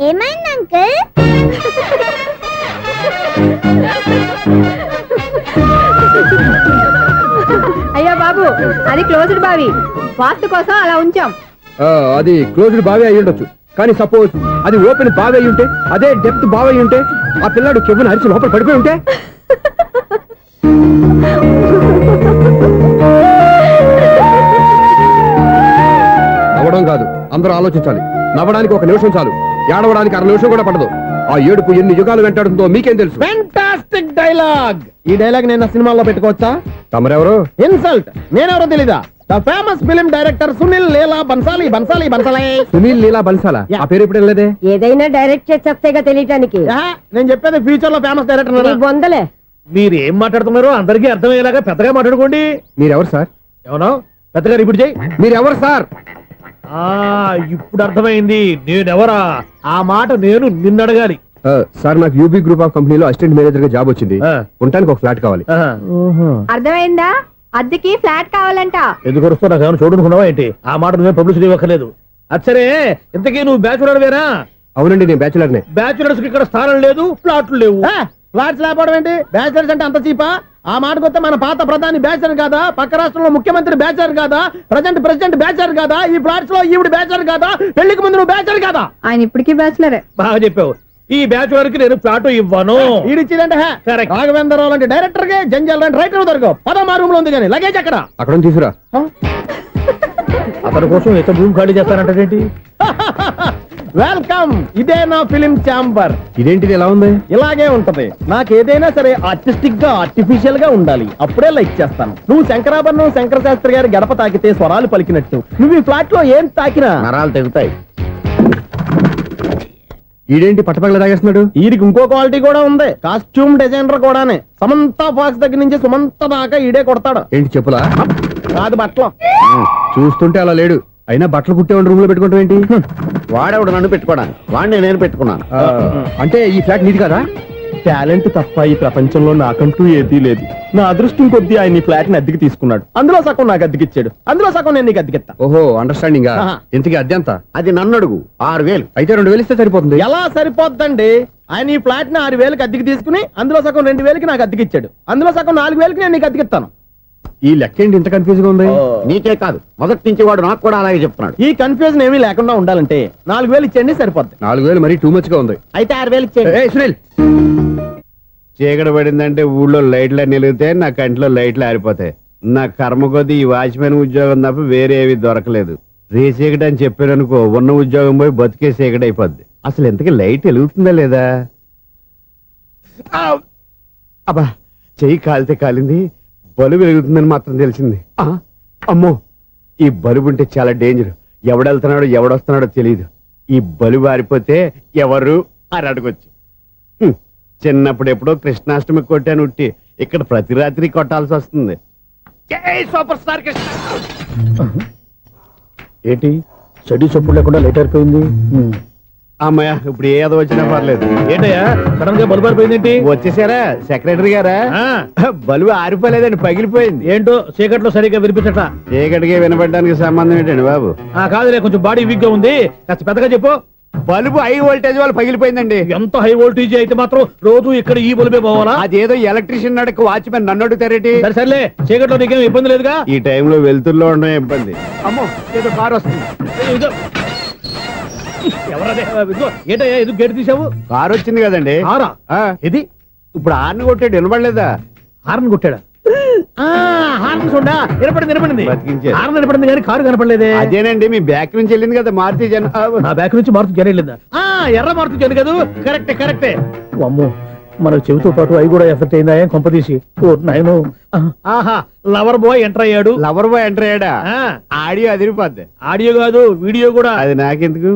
ఏమైంది అంకుల్? అయ్యో బాబు, అది క్లోజ్డ్ బావి, వాస్తు కోసం అలా ఉంచాం. అది క్లోజ్డ్ బావి అయి ఉండొచ్చు, కానీ సపోజ్ అది ఓపెన్ బావి అయి ఉంటే, అదే డెప్త్ బావి అయి ఉంటే, ఆ పిల్లాడు కెవ్వున అరిచి లోపల పడిపోయి ఉంటే. నవ్వడం కాదు, అందరూ ఆలోచించాలి. నవ్వడానికి ఒక నిమిషం చాలు, ఏడవడానికి అర నిమిషం కూడా పడదు. ఆ ఏడుపు ఎన్ని యుగాలు వెంటాడుతుందో మీకేం తెలుసు? Fantastic dialogue. ఈ డైలాగ్ నేను సినిమాలో పెట్టుకోవచ్చా? తమరెవరు? ఇన్సల్ట్. నేనెవరో తెలీదా? The famous film director Sunil Leela Bansali. Bansali Bansali Sunil Leela బన్సాలా? ఆ పేరు ఇప్పుడు లేదే. ఏదైనా డైరెక్ట్ చేసేస్తేగా తెలియటానికి. నేను చెప్పేది ఫ్యూచర్ లో ఫేమస్ డైరెక్టర్. బొందలే. మీరు ఏం మాట్లాడుతున్నారో అందరికీ అర్థమయ్యేలాగా పెద్దగా మాట్లాడుకోండి. మీరెవరు సార్? ఎవరో పెద్దగా రిపీట్ చేయి. మీరెవరు సార్? ఇప్పుడు అర్థమైంది నేనెవరా. ఆ మాట నేను నిన్ను అడగాలి. సార్, నాకు యూబీ గ్రూప్ ఆఫ్ కంపెనీలో అసిస్టెంట్ మేనేజర్ గా జాబ్ వచ్చింది. ఉండటానికి ఒక ఫ్లాట్ కావాలి. అర్థమైందా? అద్దెకి ఫ్లాట్ కావాలంట. ఎందుకు వస్తున్నా నాకు ఏమైనా చూడనుకున్నావా ఏంటి? ఆ మాట నువ్వే పబ్లిసిటీ ఇవ్వక్కర్లేదు. అచ్చరే, ఇంతకీ నువ్వు బ్యాచులర్ వేరా? అవునండి, నేను బ్యాచులర్ నే. బ్యాచులర్స్ కి ఇక్కడ స్థానం లేదు, ఫ్లాట్లు లేవు. ఫ్లాట్స్ లేకపోవడం ఏంటి? బ్యాచులర్స్ అంటే అంత చీపా? ఆ మాటకొస్తే మన పాత ప్రధాని బ్యాచర్ కాదా? పక్క రాష్ట్రంలో ముఖ్యమంత్రి బ్యాచర్ కాదా? ప్రెసిడెంట్ బ్యాచర్ కాదా? ఈ ఫ్లాట్స్ లో ఈవిడ బ్యాచర్ కాదా? పెళ్లికి ముందు నువ్వు బ్యాచర్ కాదా? ఆయన ఇప్పటికీ బ్యాచులరే. బాగా చెప్పావు. ఈ బ్యాచులర్ కి నేను ఫ్లాట్ ఇవ్వను. ఈడిచ్చిందంటే రాఘవేంద్రరావు లాంటి డైరెక్టర్ కి జంజల్ లాంటి రైటర్ దొరకవు. పదమా రూమ్ లో ఉంది కానీ లగేజ్ అక్కడ. అక్కడ తీసుకురా. అతని కోసం ఎంత భూమి ఖాళీ చేస్తానంటే వెల్కమ్. ఇదే నా ఫిలిం ఛాంబర్. ఇదేంటిది ఎలా ఉంది? ఇలాగే ఉంటది. నాకు ఏదైనా సరే ఆర్టిస్టిక్ గా ఆర్టిఫిషియల్ గా ఉండాలి, అప్పుడే లైక్ చేస్తాను. నువ్వు శంకరాభరణం శంకర శాస్త్రి గారి గడప తాకితే స్వరాలు పలికినట్టు నువ్వు ఈ ఫ్లాట్ లో ఏం తాకినా నరాలు తెగుతాయి. ఈడేంటి పట్టపగల తాగేస్తున్నాడు? వీరికి ఇంకో క్వాలిటీ కూడా ఉంది. కాస్ట్యూమ్ డిజైనర్ కూడానే. సమంత ఫాక్స్ దగ్గర నుంచి సుమంత దాకా ఈడే కొడతాడు. ఏంటి చెప్పులా? కాదు, బట్టలు. చూస్తుంటే అలా లేడు. అయినా బట్టలు కుట్టేవాడి రూమ్ లో పెట్టుకుంటాం ఏంటి? వాడేవాడు నన్ను పెట్టుకోవడానికి, వాడిని నేను పెట్టుకున్నాను. అంటే ఈ ఫ్లాట్ నీది కదా? టాలెంట్ తప్ప ఈ ప్రపంచంలో నాకంటూ ఏదీ లేదు. నా అదృష్టం కొద్దీ ఆయన ఈ ఫ్లాట్ ని అద్దెకి తీసుకున్నాడు. అందులో సగం నాకు అద్దెకిచ్చాడు, అందులో సగం నేను నీకు అద్దెకిస్తా. ఓహో, అండర్స్టాండింగ్. ఇంతకీ అద్దె ఎంత? అది నన్ను అడుగు. 6,000. అయితే 2,000 ఇస్తే సరిపోతుంది. ఎలా సరిపోద్దండి? ఆయన ఈ ఫ్లాట్ ని 6,000కి అద్దెకి తీసుకుని అందులో సగం 2,000కి నాకు అద్దెకిచ్చాడు, అందులో సగం 4,000కి నేను నీకు అద్దెకిస్తాను. ఈ లెక్క ఏంటి ఇంత కన్ఫ్యూజ్ గా ఉంది? నీకే కాదు, మొదటి నుంచి వాడు నాకు కూడా అలాగే చెప్తున్నాడు. ఈ కన్ఫ్యూజన్ ఏమీ లేకుండా ఉండాలంటే 4,000 ఇచ్చేయండి, సరిపోద్ది. 4,000 మరీ టూ మచ్ గా ఉంది. అయితే 6,000 ఇచ్చేయండి. ఏయ్ సునీల్, చీకటి పడిందంటే ఊళ్ళో లైట్లు నిలిగితే నా కంటిలో లైట్లు ఆరిపోతాయి. నా కర్మ కొద్దీ ఈ వాచ్మెన్ ఉద్యోగం తప్ప వేరే ఏవి దొరకలేదు. రేసీకటి అని చెప్పారనుకో, ఉన్న ఉద్యోగం పోయి బతికే చీకటి అయిపోద్ది. అసలు ఇంతకీ లైట్ వెలుగుతుందా లేదా? అబ్బా, చెయ్యి కాలితే కాలింది, బలుబు వెలుగుతుందని మాత్రం తెలిసింది. అమ్మో, ఈ బలుబు ఉంటే చాలా డేంజర్. ఎవడెళ్తున్నాడో ఎవడొస్తున్నాడో తెలియదు. ఈ బలుబు ఆరిపోతే ఎవరు అని అడగొచ్చు. చిన్నప్పుడు ఎప్పుడో కృష్ణాష్టమి కొట్టాను ఉట్టి, ఇక్కడ ప్రతి రాత్రి కొట్టాల్సి వస్తుంది. Super star Krishna. ఏంటి చెడు చెప్పుడు లేకుండా లైట్ అయిపోయింది? అమ్మయ్య, ఇప్పుడు ఏదో వచ్చినా పర్లేదు. ఏంటయ్యా సడన్ గా బల్బు అయిపోయింది? వచ్చేసారా సెక్రటరీ గారా? బలుబు ఆరిపోలేదండి, పగిలిపోయింది. ఏంటో చీకట్లో సరిగ్గా వినిపించట. చీకటికి వినపడడానికి సంబంధం ఏంటండి బాబు? కాదులే, కొంచెం బాడీ వీక్ గా ఉంది, కాస్త పెద్దగా చెప్పు. బల్బు హై వోల్టేజ్ వాళ్ళు పగిలిపోయిందండి. ఎంత హై వోల్టేజ్ అయితే మాత్రం రోజు ఇక్కడ ఈ బల్బే పోవాలా? అదేదో ఎలక్ట్రీషియన్ నడక వాచ్మెన్ నన్ను అడుగుతారేటి? సరే సర్లే, చీకట్లో నీకేం ఇబ్బంది లేదుగా? ఈ టైంలో వెళ్తుల్లో ఉండడం ఇబ్బంది. అమ్మో, ఏదో కారు వస్తుంది. ఎవరదే? ఏంటయ్యా ఎందుకు గేటు తీసావు? కారు వచ్చింది కదండి. కారా? ఇది ఇప్పుడు హార్న్ కొట్టాడు, వినపడలేదా? హార్న్ కొట్టాడా? హార్న్ చూడా, వినపడింది. బతికించాడు. హార్న్ వినపడింది కానీ కారు కనపడలేదే. అదేనండి, మీ బ్యాక్ నుంచి వెళ్ళింది కదా మారుతి జన. నా బ్యాక్ నుంచి మారుతు జరగలేదా? ఎర్ర మారుతు జను కదా? కరెక్టే. అమ్మో, మన చెవితో పాటు అవి కూడా ఎఫెక్ట్ అయిందా కొంపదీసి? ఓ నాయనో. ఆహా, లవర్ బాయ్ ఎంటర్ అయ్యాడు. లవర్ బాయ్ ఎంటర్ అయ్యాడా? ఆడియో అదిరిపోద్ది. ఆడియో కాదు, వీడియో కూడా. అది నాకెందుకు?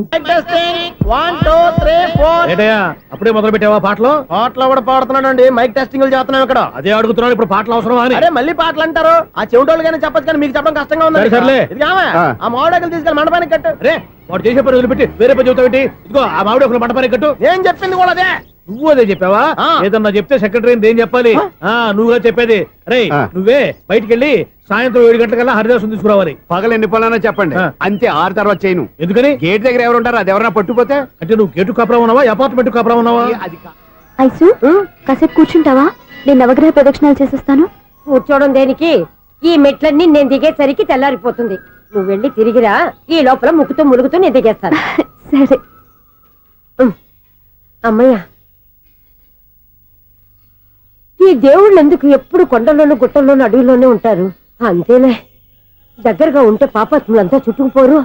1 2 3 4 ఏంటయ్యా అప్పుడే మొదలు పెట్టావా పాటలు? పాటలు కూడా పాడుతున్నాడు అండి. మైక్ టెస్టింగ్ చేస్తున్నాం ఇక్కడ. అదే అడుగుతున్నాను, ఇప్పుడు పాటలు అవసరమా అని. అరే మళ్ళీ పాటలు అంటారు. ఆ చెవిటోళ్ళు కానీ చెప్పచ్చు కానీ మీకు చెప్పడం కష్టంగా ఉంది. సరే, సర్లే. ఇది ఆమె. ఆ మామిడాకులు తీసుకెళ్ళి మండపానికి కట్టు. రే వాడు చేసే పని వదిలిపెట్టి వేరే పని చెబుతావు. ఇదిగో ఆ మామిడి ఒకరు మంటపానికి కట్టు. నేను చెప్పింది కూడా అదే. నువ్వు అదే చెప్పావా? ఆ. ఏదన్నా చెప్తే సెక్రటరీ ఏం చెప్పాలి? నువ్వుగా చెప్పేది. రే ఆ. నువ్వే బయటికి వెళ్ళి సాయంత్రం 7 గంటలకల్లా హరిదాసం తీసుకురావాలి. పగలు ఎన్ని పనులన్నా చెప్పండి, ఆ. అంతే 6 తర్వాత చేయను. ఎందుకని? గేట్ దగ్గర ఎవరు ఉంటారు, అది ఎవరన్నా పట్టుపోతే అంటే నువ్వు గేటు కాపురా ఉన్నావా, అపార్ట్మెంట్ కాపురా ఉన్నావా? అది ఐసు కాసేపు కూర్చుంటావా? నేను నవగ్రహ ప్రదక్షిణాలు చేసేస్తాను. కూర్చోవడం దేనికి? ఈ మెట్లన్నీ నేను దిగేసరికి తెల్లారిపోతుంది. నువ్వు వెళ్ళి తిరిగిరా, ఈ లోపల ముక్కుతూ ములుగుతూ నేను దిగేస్తాను. సరే. అమ్మయ్య, ఈ దేవుళ్ళు ఎందుకు ఎప్పుడు కొండల్లోనూ గుట్టల్లోనూ అడవిలోనే ఉంటారు? అంతేలే, దగ్గరగా ఉంటే పాపాత్ములంతా చుట్టుకుపోరు.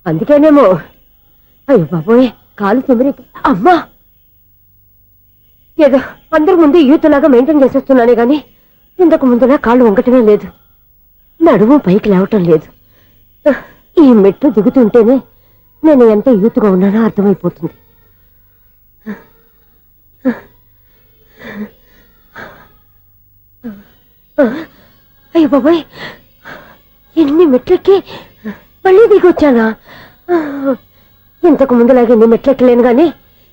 అందుకేనేమో. అయ్యో బాబోయ్, కాలు తిమిరి. అమ్మా, ఏదో అందరి ముందు యూత్లాగా మెయింటైన్ చేసేస్తున్నానే గాని ఇంతకు ముందులా కాళ్ళు వంకటమే లేదు, నడుము పైకి లేవటం లేదు. ఈ మెట్లు దిగుతుంటేనే నేను ఎంత యూత్గా ఉన్నానో అర్థమైపోతుంది. అయ్యో బాబాయ్, ఎన్ని మెట్లెక్కి మళ్ళీ దిగొచ్చానా? ఇంతకు ముందులాగే ఎన్ని మెట్లెక్కలేను గాని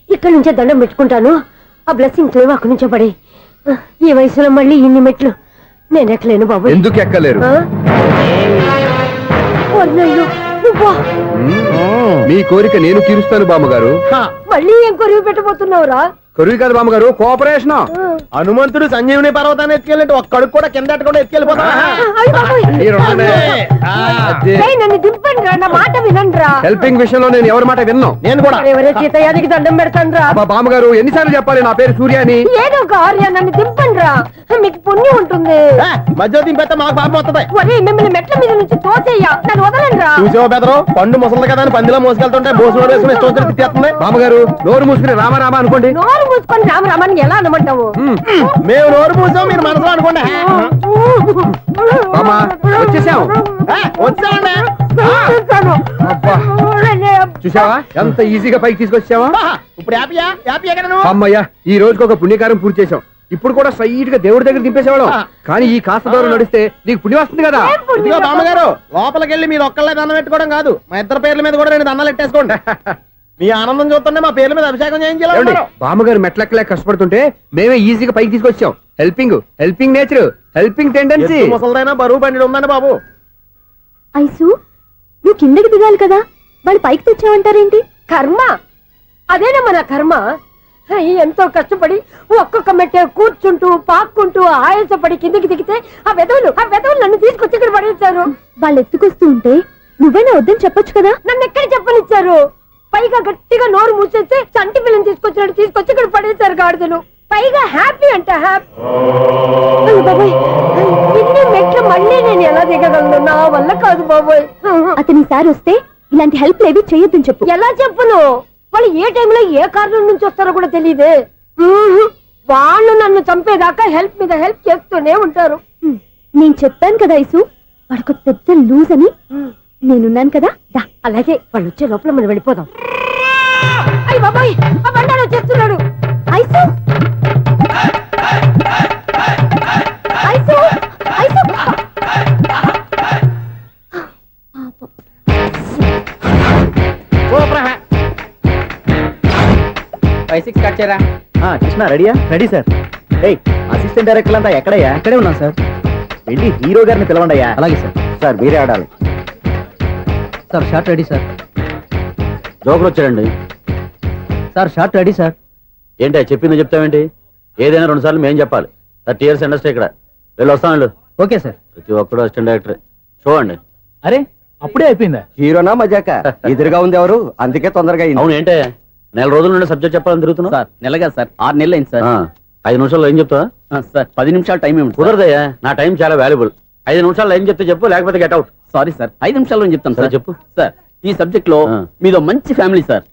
ఇక్కడి నుంచే దండం పెట్టుకుంటాను. ఆ బ్లెస్సింగ్ లేవు అక్కడి నుంచే పడే. ఈ వయసులో మళ్ళీ ఇన్ని మెట్లు నేను ఎక్కలేను బాబు. ఎందుకు ఎక్కలేరు? మీ కోరిక నేను తీరుస్తాను బామ్మగారు. మళ్ళీ ఏం కొరివి పెట్టబోతున్నావురా? కొరివి కాదు బామ్మగారు, కోఆపరేషన్. హనుమంతుడు సంజీవుని పర్వతాన్ని ఎత్తుకెళ్ళి ఒక్కడికి కూడా కింద ఎట్టకుండా ఎత్తుకెళ్ళిపోతా. నన్ను దింపండి రా, నా మాట వినండి. హెల్పింగ్ విషయంలో నేను ఎవరి మాట విన్నాను. నేను కూడా ఎవరే సీతయ్యానికి దండం పెడతాను రా. బామ్మగారు ఎన్నిసార్లు చెప్పాలి నా పేరు సూర్య అని? ఏదో ఒక ఆర్య, నన్ను దింపండి రా, మీకు పుణ్యం ఉంటుంది. మధ్య దింపేస్తే మాకు పాపం వస్తుంది. ఒరే, మిమ్మల్ని మెట్ల మీద నుంచి తోసేయ్యా, నన్ను వదలండి రా. చూసావా బెదరు, పండు ముసలి కదా అని పందిలో మోసుకెళ్తుంటే భోజనం వేసుకుని ఇష్టం వచ్చి తిట్టేస్తుంది. బామ్మగారు నోరు మూసుకుని రామారామా అనుకోండి. నోరు మూసుకొని రామరామాన్ని ఎలా అనమంటావు? మేము నోరు మూసాం, మీరు మనసులో అనుకోండి. బామ్మా వచ్చేసాం. వచ్చామండి. అబ్బా చూసావా ఎంత ఈజీగా పైకి తీసుకొచ్చావా? ఇప్పుడు హ్యాపీయా? హ్యాపీయా కదా నువ్వు? అమ్మయ్యా, ఈ రోజుకి ఒక పుణ్యకారం పూర్తి చేసాం. ఇప్పుడు కూడా స్ట్రైట్ గా దేవుడి దగ్గర దింపేసేవాళ్ళం. కానీ ఈ కాస్త దూరం నడిస్తే నీకు పుణ్యం వస్తుంది కదా. ఇదిగో బామ్మగారు, లోపలికి వెళ్ళి మీరు ఒక్కళ్ళే దండం పెట్టుకోవడం కాదు, మా ఇద్దరు పేర్ల మీద కూడా 2 దండాలు పెట్టేసుకోండి. మీ ఆనందం చూస్తుంటే మా పేర్ల మీద అభిషేకం చేయించాలి. బామ్మగారు మెట్లెక్కలే కష్టపడుతుంటే మేమే ఈజీగా పైకి తీసుకొచ్చాం. Helping nature, helping tendency. ముసలిదైనా బరువు బండి ఉందండి బాబు. ఐసు నువ్వు కిందకి దిగాలి కదా, వాళ్ళు పైకి తెచ్చావంటారేంటి? కర్మ, అదేనమ్మా నా కర్మ. ఎంతో కష్టపడి ఒక్కొక్క మెట్టే కూర్చుంటూ పాక్కుంటూ ఆయాసపడి కిందకి దిగితే ఆ వెధవులు నన్ను తీసుకొచ్చి ఇక్కడ పడేశారు. వాళ్ళు ఎత్తుకొస్తూ ఉంటే నువ్వైనా వద్దని చెప్పొచ్చు కదా. నన్ను ఎక్కడ చెప్పనిచ్చారు? పైగా గట్టిగా నోరు మూసేస్తే చంటి పిల్లని తీసుకొచ్చి ఇక్కడ పడేశారు గాడిదలు. పైగా హ్యాపీ అంట హ్యాపీ. బాబాయ్, ఇన్ని మెట్లు మళ్ళీ నేను ఎలా దిగగలను? నా వల్ల కాదు బాబోయ్. అతని సార్ వస్తే ఇలాంటి హెల్ప్ లేవి చేయొద్దని చెప్పు. ఎలా చెప్పును? వాళ్ళు ఏ టైంలో ఏ కారణం నుంచి వస్తారో కూడా తెలియదే. వాళ్ళు నన్ను చంపేదాకా హెల్ప్ మీద హెల్ప్ చేస్తూనే ఉంటారు. నేను చెప్పాను కదా ఐసు, వాడికి పెద్ద లూజ్ అని. నేనున్నాను కదా. అలాగే వాళ్ళు వచ్చే లోపల మనం వెళ్ళిపోదాం. అయ్య బాబాయ్, ఆ బండారు వచ్చేస్తున్నాడు. ఐసు ఐసు ఐసు 5-6 కట్ చేయరా. కృష్ణ రెడీయా? Ready sir. అసిస్టెంట్ డైరెక్టర్ అంతా ఎక్కడయ్యా? ఇక్కడే ఉన్నాం సార్. వెళ్ళి హీరో గారిని పిలవండి అయ్యా. అలాగే సార్. సార్ మీరే ఆడాలి సార్. Short ready sir. జోకులు వచ్చాడండి సార్ షార్ట్ రెడీ సార్. ఏంటి చెప్పింది చెప్తావేంటి? ఏదైనా 2 సార్లు మేం చెప్పాలి. 30 years ఇండస్ట్రీ ఇక్కడ. వెళ్ళి వస్తాం వెళ్ళు. Okay sir. ప్రతి ఒక్కడు అసిస్టెంట్ డైరెక్టర్. చూడండి. అరే అప్పుడే అయిపోయిందా? హీరోనా మజాక? ఎదురుగా ఉంది ఎవరు, అందుకే తొందరగా అయింది. అవును ఏంటే 4 రోజుల నుండి సబ్జెక్ట్ చెప్పాలని తిరుగుతున్నావు? సార్ నెలగా సార్, 6 నెలలు అయింది సార్. 5 నిమిషాల్లో ఏం చెప్తావా? సార్ 10 నిమిషాలు టైం ఏమిటి? కుదరదయ్యా, నా టైం చాలా వాల్యుబుల్. 5 నిమిషాల్లో ఏం చెప్తే చెప్పు, లేకపోతే గెట్ అవుట్. సారీ సార్, 5 నిమిషాల్లో చెప్తాను సార్. చెప్పు. సార్ ఈ సబ్జెక్ట్ లో మీదో మంచి ఫ్యామిలీ సార్.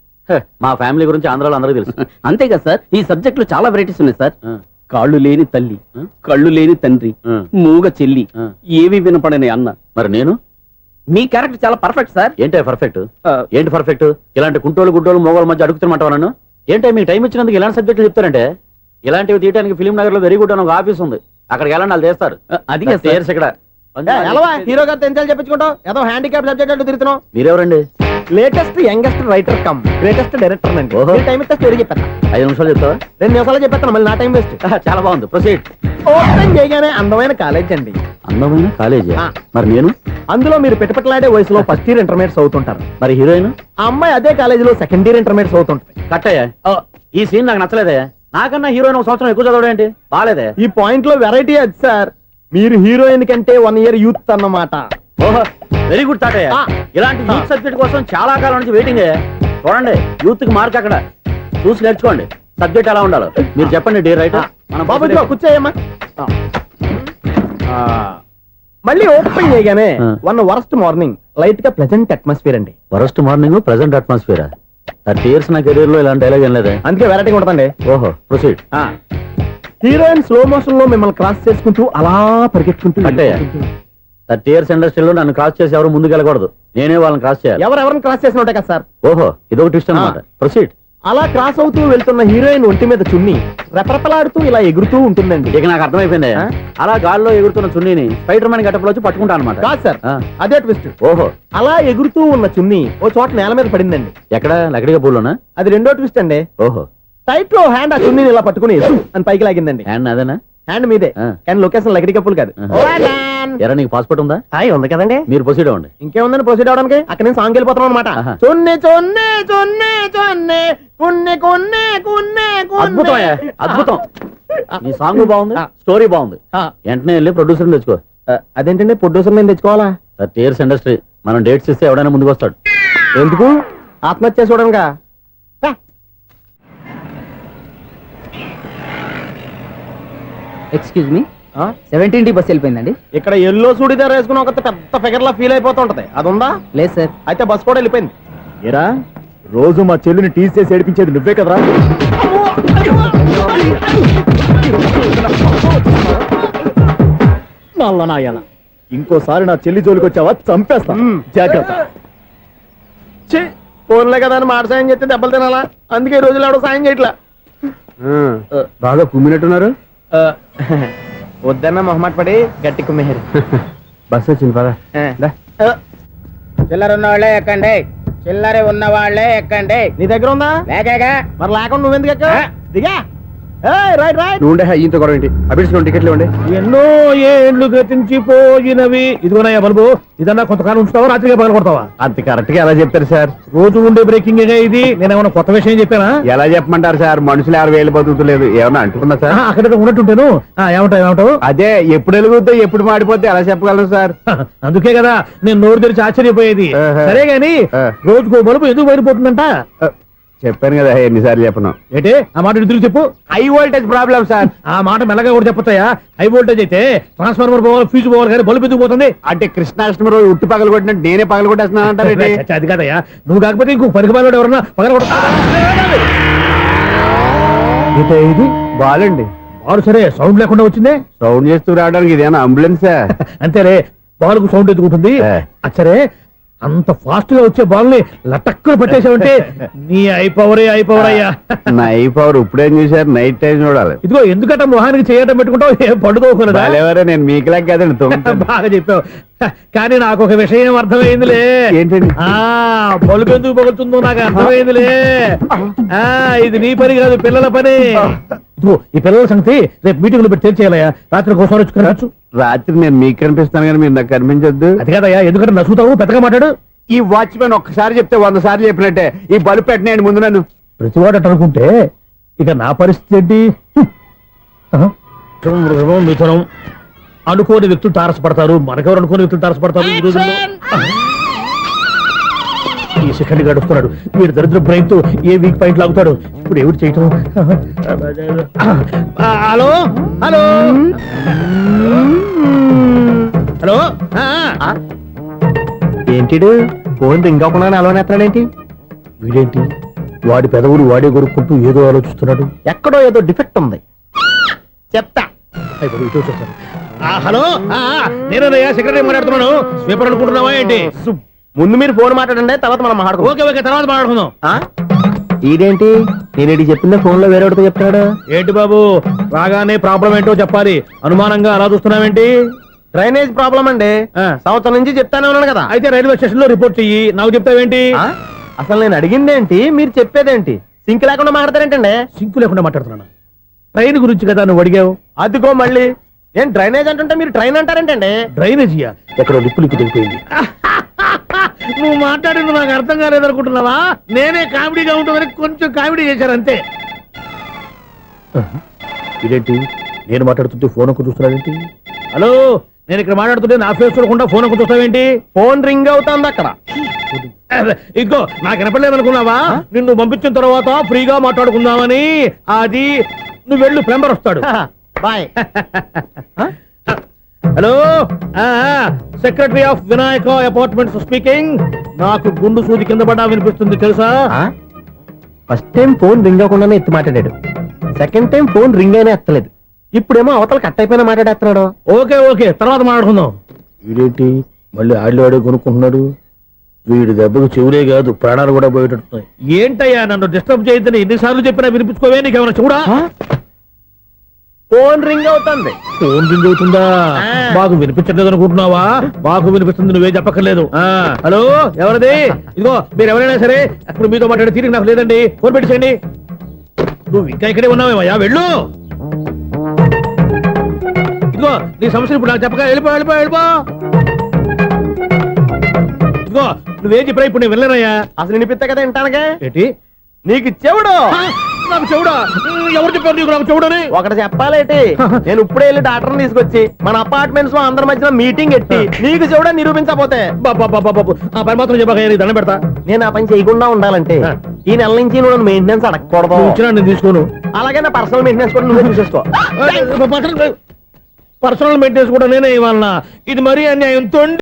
మా ఫ్యామిలీ గురించి ఆంధ్రాలో అందరికీ తెలుసు. అంతేగా సార్, ఈ సబ్జెక్ట్ లో చాలా వెరైటీస్ ఉన్నాయి సార్. కాళ్ళు లేని తల్లి, కళ్ళు లేని తండ్రి, మూగ చెల్లి, ఏవి వినపడని అన్న. మరి నేను మీ క్యారెక్టర్ చాలా పర్ఫెక్ట్ సార్. ఏంటే పర్ఫెక్ట్? ఏంటి పర్ఫెక్ట్? ఇలాంటి కుంటోలు గుడ్డోలు మోగోళ్ళ మధ్య అడుగుతున్నమాట నన్ను. ఏంటంటే మీకు టైం ఇచ్చినందుకు ఇలాంటి సబ్జెక్టులు చెప్తారంటే? ఇలాంటివి తీయడానికి ఫిలిం నగర్ లో వెరీ గుడ్ అని ఒక ఆఫీస్ ఉంది, అక్కడికి వెళ్ళండి, వాళ్ళు చేస్తారు. అది కాదు సార్. ఇక్కడ హీరో గారు తెంచాలి చెప్పించుకుంటాం ఏదో హ్యాండిక్యాప్ సబ్జెక్ట్ అంటూ తిరుగుతున్నాం. మీరెవరండి? Latest youngest writer cum greatest director అండి. ఓహో. టైం ఇస్తే స్టోరీ చెప్పేస్తా. 5 నిమిషాలు చెప్తావా? 2 నిమిషాలు చెప్పేస్తాను, మళ్ళీ నా టైం వేస్ట్. చాలా బాగుంది, ప్రొసీడ్. ఓపెన్ చేయగానే అందమైన కాలేజ్ అండి. అందమైన కాలేజీ? ఆ. మరి నేను? అందులో మీరు పెట్టుపట్లాడే వయసులో ఫస్ట్ ఇయర్ ఇంటర్మీడియట్స్ అవుతుంటారు. మరి హీరోయిన్? ఆ అమ్మాయి అదే కాలేజీలో సెకండ్ ఇయర్ ఇంటర్మీడియట్స్ అవుతుంటది. కట్టయ్యా, ఈ సీన్ నాకు నచ్చలేదే. నాకన్నా హీరోయిన్ ఒక సంవత్సరం ఎక్కువ చదవడం ఏంటి? బాలేదే. ఈ పాయింట్ లో వెరైటీ అది సార్, మీరు హీరోయిన్ కంటే 1 ఇయర్ యూత్ అన్నమాట. ఓహో, వెరీ గుడ్ థాట్. ఆ. ఇలాంటి యూత్ సబ్జెక్ట్ కోసం చాలా కాలం నుంచి వెయిటింగ్. చూడండి, యూత్ కి మార్క్ అక్కడ చూసి నేర్చుకోండి. సబ్జెక్ట్ ఎలా ఉండాలో మీరు చెప్పండి డియర్ రైటర్. మన బాబు ఇదిగో కూర్చోయమ్మా. మళ్ళీ ఓపెన్ చేయగానే ఆ. 1 వరస్ట్ మార్నింగ్ లైట్ గా ప్లెజెంట్ అట్మాస్ఫియర్ అండి. Worst morning present atmosphere. 30 years నా కెరీర్ లో ఇలాంటి డైలాగ్ ఏం లేదే. అందుకే వెరైటీ ఉంటుందండి. ఓహో, ప్రొసీడ్. హీరోయిన్ స్లో మోషన్ లో మిమ్మల్ని క్రాస్ చేసుకుంటూ అలా పరిగెత్తుకుంటూ కట్టయ్య, 30 years ఇండస్ట్రీలో నన్ను క్రాస్ చేసి ఎవరు ముందుకు వెళ్ళకూడదు, నేనే వాళ్ళని క్రాస్ చేయాలి. ఎవరెవరిని క్రాస్ చేసిన ఉంటాయి కదా సార్. ఓహో, ఇదొక ట్విస్ట్ అన్నమాట. ప్రొసీడ్. అలా క్రాస్ అవుతూ వెళ్తున్న హీరోయిన్ ఒంటి మీద చున్ని రెపరెపలాడుతూ ఇలా ఎగురుతూ ఉంటుందండి. ఇక నాకు అర్థమైపోయింది. ఆ? అలా గాల్లో ఎగురుతున్న చున్నీని స్పైడర్ మ్యాన్ గట్టపులో వచ్చి పట్టుకుంటా అనమాట. కాదు సార్, ఆ. అదే ట్విస్ట్. ఓహో, అలా ఎగురుతూ ఉన్న చున్ని ఓ చోట నేల మీద పడిందండి. ఎక్కడ? లకడిగా పూలోనా? అది రెండో ట్విస్ట్ అండి. ఓహో, టైట్ లో హ్యాండ్ ఆ చున్నీని ఇలా పట్టుకుని అని పైకి లాగిందండి. హ్యాండ్ అదేనా? హ్యాండ్ మీదే, ఆ. కానీ లొకేషన్ లకడి కప్పులు కాదు. ఎరా, నీకు పాస్పోర్ట్ ఉందా? హాయ్ ఉంది కదండి. మీరు ప్రొసీడ్ అవ్వండి. ఇంకేముందని ప్రొసీడ్ అవడానికి? అక్కడ నేను సాంగ్ వెళ్ళిపోతాను అనమాట. ఆహా. చున్ని చున్ని చున్ని చున్ని కున్ని కున్ని కున్ని అద్భుతం అయ్యా, అద్భుతం. నీ సాంగ్ బాగుంది, స్టోరీ బాగుంది. వెంటనే వెళ్ళి ప్రొడ్యూసర్ తెచ్చుకో. అదేంటండి ప్రొడ్యూసర్ నేను తెచ్చుకోవాలా? 30 years ఇండస్ట్రీ, మనం డేట్స్ ఇస్తే ఎవడైనా ముందుకు వస్తాడు. ఎందుకు? ఆత్మహత్య చూడనుగా. Excuse me, 17D bus వెళ్ళిపోయిందండి. ఇక్కడ ఎల్లో చూడిదార్ వేసుకుని ఒక పెద్ద ఫిగర్ లా ఫీల్ అయిపోతూ ఉంటది, అది ఉందా? లేదు సార్. అయితే బస్ కూడా వెళ్ళిపోయింది. ఏరా, రోజు మా చెల్లిని టీస్ చేసి ఏడిపించేది నువ్వే కదరా? నల్ల నాయన, ఇంకోసారి నా చెల్లి జోలికి వచ్చావా చంపేస్తా, జాగ్రత్త. ఫోన్లే కదా అని మాట సాయం చేస్తే దెబ్బలు తినాలా? అందుకే ఈ రోజులు ఎవడో సాయం చేయట్లా. బాగా కుమ్మినట్టున్నారు. వద్దన్న మొహమాట పడి గట్టి కుమ్మేరు. బస్ వచ్చింది పదా. చిల్లర ఉన్న వాళ్ళే ఎక్కండి, చిల్లర ఉన్న వాళ్ళే ఎక్కండి. నీ దగ్గర ఉందా? లేకేగా మరి లేకుండా నువ్వెందుకు ఎక్క? దిగా. Right right. నువ్వు ఉండే ఈయంతో గొడవ ఏంటి? అభిడ్స్ టికెట్లు ఇవ్వండి. ఎన్నో ఏండ్లు గతించిపోయినవి. ఇదిగోనయ్యా బల్బు, ఇదన్నా కొంతకాలం ఉంచుతావా, రాత్రిగా పగల కొడతావా? అంత కరెక్ట్ గా ఎలా చెప్తారు సార్? రోజు ఉండే బ్రేకింగ్ ఇది. నేనేమన్నా కొత్త విషయం చెప్పానా? ఎలా చెప్పమంటారు సార్? మనుషులు 60,000 బతుకుతలేదు, ఏమన్నా అంటున్నా సార్? అక్కడ ఉన్నట్టుంటాను. ఏమంటావు? అదే ఎప్పుడు వెలుగుద్దో ఎప్పుడు మాడిపోతే ఎలా చెప్పగలను సార్? అందుకే కదా నేను నోరు తెరిచి ఆశ్చర్యపోయేది. ఆహా. సరే గాని ఆ. రోజుకో బలుపు ఎందుకు బయటపోతుందంట? చెప్పాను కదా ఎన్నిసార్లు చెప్పను. ఏంటే ఆ మాట ఎదురు చెప్పు. High voltage problem sir. ఆ మాట మెల్లగా కూడా చెప్పొచ్చాయా? హై వోల్టేజ్ అయితే ట్రాన్స్ఫార్మర్ పోవాలి, ఫ్యూజ్ పోవాలి, కానీ బల్బు ఎందుకు పోతుంది? అంటే కృష్ణాష్టమి రోజు ఉట్టి పగలు కొట్టినట్టు నేనే పగలు కొట్టేస్తున్నానంటారేంటి? చచ్చా, అది కాదయ్యా. నువ్వు కాకపోతే ఇంకో పరిగణలో ఎవరన్నా పగల ఇది బాలండి. వాడు సరే సౌండ్ లేకుండా వచ్చిందే. సౌండ్ చేస్తూ రావడానికి ఇదేనా అంబులెన్సా? అంతేలే, బాల్కు సౌండ్ ఎదుగుంటుంది. సరే, అంత ఫాస్ట్ గా వచ్చే బాల్ ని లటక్కులు పట్టేసావంటే నీ ఐపవర్ అయ్యా. నై పవర్ ఇప్పుడేం చూసారు? నైట్ టైం చూడాలి. ఇదిగో ఎందుకంటే మొహానికి చేయటం పెట్టుకుంటావు, ఏం పడుకోకూడదా? ఎవరే, నేను మీకులాగా కదండి తొమ్మిది. బాగా చెప్పావు. కానీ నాకు ఒక విషయం అర్థమైందిలే. ఏంటండి? బలుపు ఎందుకు పగులుతుందో నాకు అర్థమైందిలే. ఇది నీ పని కాదు, పిల్లల పని. ఇదిగో ఈ పిల్లల సంగతి రేపు మీటింగ్ లో పెట్టి తెలిసేయాలయ్యా. రాత్రి కోసం వచ్చుకోవచ్చు. రాత్రి నేను మీకు కనిపిస్తాను కానీ మీరు నాకు కనిపించొద్దు. అది కాదయ్యా, ఎందుకంటే నసుగుతావు, పెద్దగా మాట్లాడు. ఈ వాచ్మెన్ ఒక్కసారి చెప్తే 100 సార్లు చెప్పినట్టే. ఈ బల్బు పెట్టినాయండి ముందు నన్ను. ప్రతివాడు అనుకుంటే ఇక నా పరిస్థితి ఏంటి? మిథునం అనుకోని వ్యక్తులు తారసపడతారు. మనకెవరు అనుకోని వ్యక్తులు తారసపడతారు ఈ రోజుల్లో. ఈ సెకండ్ గడుస్తున్నాడు వీడు దరిద్ర బ్రెయిన్ తో ఏ వీక్ పాయింట్ లాగుతాడు. ఇప్పుడు ఎవరు చేయటం? Hello hello hello. ఏంటిడు ఫోన్ రింగ్ అవ్వకుండా అలవనేస్తాడేంటి? వీడేంటి వాడి పెదవులు వాడే కొరుక్కుంటూ ఏదో ఆలోచిస్తున్నాడు. ఎక్కడో ఏదో డిఫెక్ట్ ఉంది, చెప్తా. అయిపోయి ఇటు వచ్చేస్తాను. హలో నేనయ్యా సెక్రటరీ మాట్లాడుతున్నాను స్వీపర్ అనుకుంటున్నావా ఏంటి? ముందు మీరు ఫోన్ మాట్లాడండి, తర్వాత మనం మాట్లాడుకో. ఓకే ఓకే తర్వాత మాట్లాడుకుందాం. ఇదేంటి నేను చెప్పిందే ఫోన్ లో వేరే ఒకటి చెప్తాడు. ఏంటి బాబు రాగానే ప్రాబ్లం ఏంటో చెప్పాలి, అనుమానంగా అలా చూస్తున్నావేంటి? డ్రైనేజ్ ప్రాబ్లం అండి. సంవత్సరం నుంచి చెప్తానే ఉన్నాను కదా. అయితే రైల్వే స్టేషన్ లో రిపోర్ట్ చెయ్యి, నాకు చెప్తావేంటి? అసలు నేను అడిగిందేంటి, మీరు చెప్పేదేంటి? సింక్ లేకుండా మాట్లాడతారేంటండి? సింకు లేకుండా మాట్లాడుతున్నాను. ట్రైన్ గురించి కదా నువ్వు అడిగావు. అదిగో మళ్ళీ నేను డ్రైనేజ్ అంటుంటే మీరు ట్రైన్ అంటారేంటండి? డ్రైనేజీయా? ఎక్కడో లిప్పు దిగిపోయింది. నువ్వు మాట్లాడింది నాకు అర్థం కాలేదనుకుంటున్నావా? నేనే కామెడీగా ఉంటుందని కొంచెం కామెడీ చేశారు అంతే. ఇదేంటి నేను మాట్లాడుతుంటే ఫోన్ ఒక చూస్తున్నావేంటి? హలో, నేను ఇక్కడ మాట్లాడుతుంటే నా ఫేస్ చూడకుండా ఫోన్ ఒక చూస్తావేంటి? ఫోన్ రింగ్ అవుతుంది అక్కడ. ఇంకో నాకు వినపడలేదు అనుకున్నావా? నిన్ను పంపించిన తర్వాత ఫ్రీగా మాట్లాడుకుందామని. అది నువ్వు వెళ్ళు, ప్లంబర్ వస్తాడు. Bye. Hello, secretary of Vinayaka apartments speaking. నాకు గుండు సూది కింద పడ్డా వినిపిస్తుంది తెలుసా? ఫస్ట్ టైం ఫోన్ రింగ్ అవ్వకుండానే ఎత్తి మాట్లాడాడు. సెకండ్ టైం ఫోన్ రింగ్ అయినా ఎత్తలేదు. ఇప్పుడేమో అవతల కట్ అయిపోయినా మాట్లాడేస్తున్నాడు. ఓకే ఓకే తర్వాత మాట్లాడుకుందాం. వీడేంటి మళ్ళీ ఆడిలో ఆడే కొనుక్కుంటున్నాడు? వీడి దెబ్బకు చెవులే కాదు ప్రాణాలు కూడా పోయేటట్టున్నాయి. ఏంటయ్యా నన్ను డిస్టర్బ్ చేయొద్దని ఎన్నిసార్లు చెప్పినా వినిపించుకోవే, నీకేమైనా చూడా? ఫోన్ రింగ్ అవుతుంది. ఫోన్ రింగ్ అవుతుందా? మాకు వినిపించట్లేదు అనుకుంటున్నావా? మాకు వినిపిస్తుంది, నువ్వే చెప్పక్కర్లేదు. హలో, ఎవరిది? ఇదిగో మీరు ఎవరైనా సరే అప్పుడు మీతో మాట్లాడే తీరిక నాకు లేదండి, ఫోన్ పెట్టేసేయండి. నువ్వు ఇంకా ఇక్కడే ఉన్నావేమయ్యా, వెళ్ళు. ఇదిగో నీ సమస్యలు ఇప్పుడు నాకు చెప్పక వెళ్ళిపో వెళ్ళిపో వెళ్ళిపో. ఇదిగో నువ్వేం చెప్పరా ఇప్పుడు నేను వెళ్ళానయ్యా. అసలు వినిపిస్తా కదా వింటానుగా. ఏంటి నీకు చెవుడు? నాకు చెవుడా? ఎవరు చెప్పారు నీకు నాకు చెవుడని? ఒకటి చెప్పాలేటి, నేను ఇప్పుడే వెళ్ళి డాక్టర్ని తీసుకొచ్చి మన అపార్ట్మెంట్స్ లో అందరి మధ్యన మీటింగ్ ఎట్టి నీకు చెవుడా నిరూపించకపోతే బాబు ఆ పని మాత్రం చెప్పక దండం పెడతా. నేను ఆ పని చేయకుండా ఉండాలంటే ఈ నెల నుంచి నువ్వు మెయింటెనెన్స్ అడగకూడదు. ఇచ్చినా నేను తీసుకోను. అలాగే నా పర్సనల్ మెయింటెనెన్స్ కూడా నువ్వే చూసేసుకో. పర్సనల్ మెయింటెనెన్స్ కూడా నేనే ఇవ్వాలన్నా? ఇది మరీ అన్యాయం.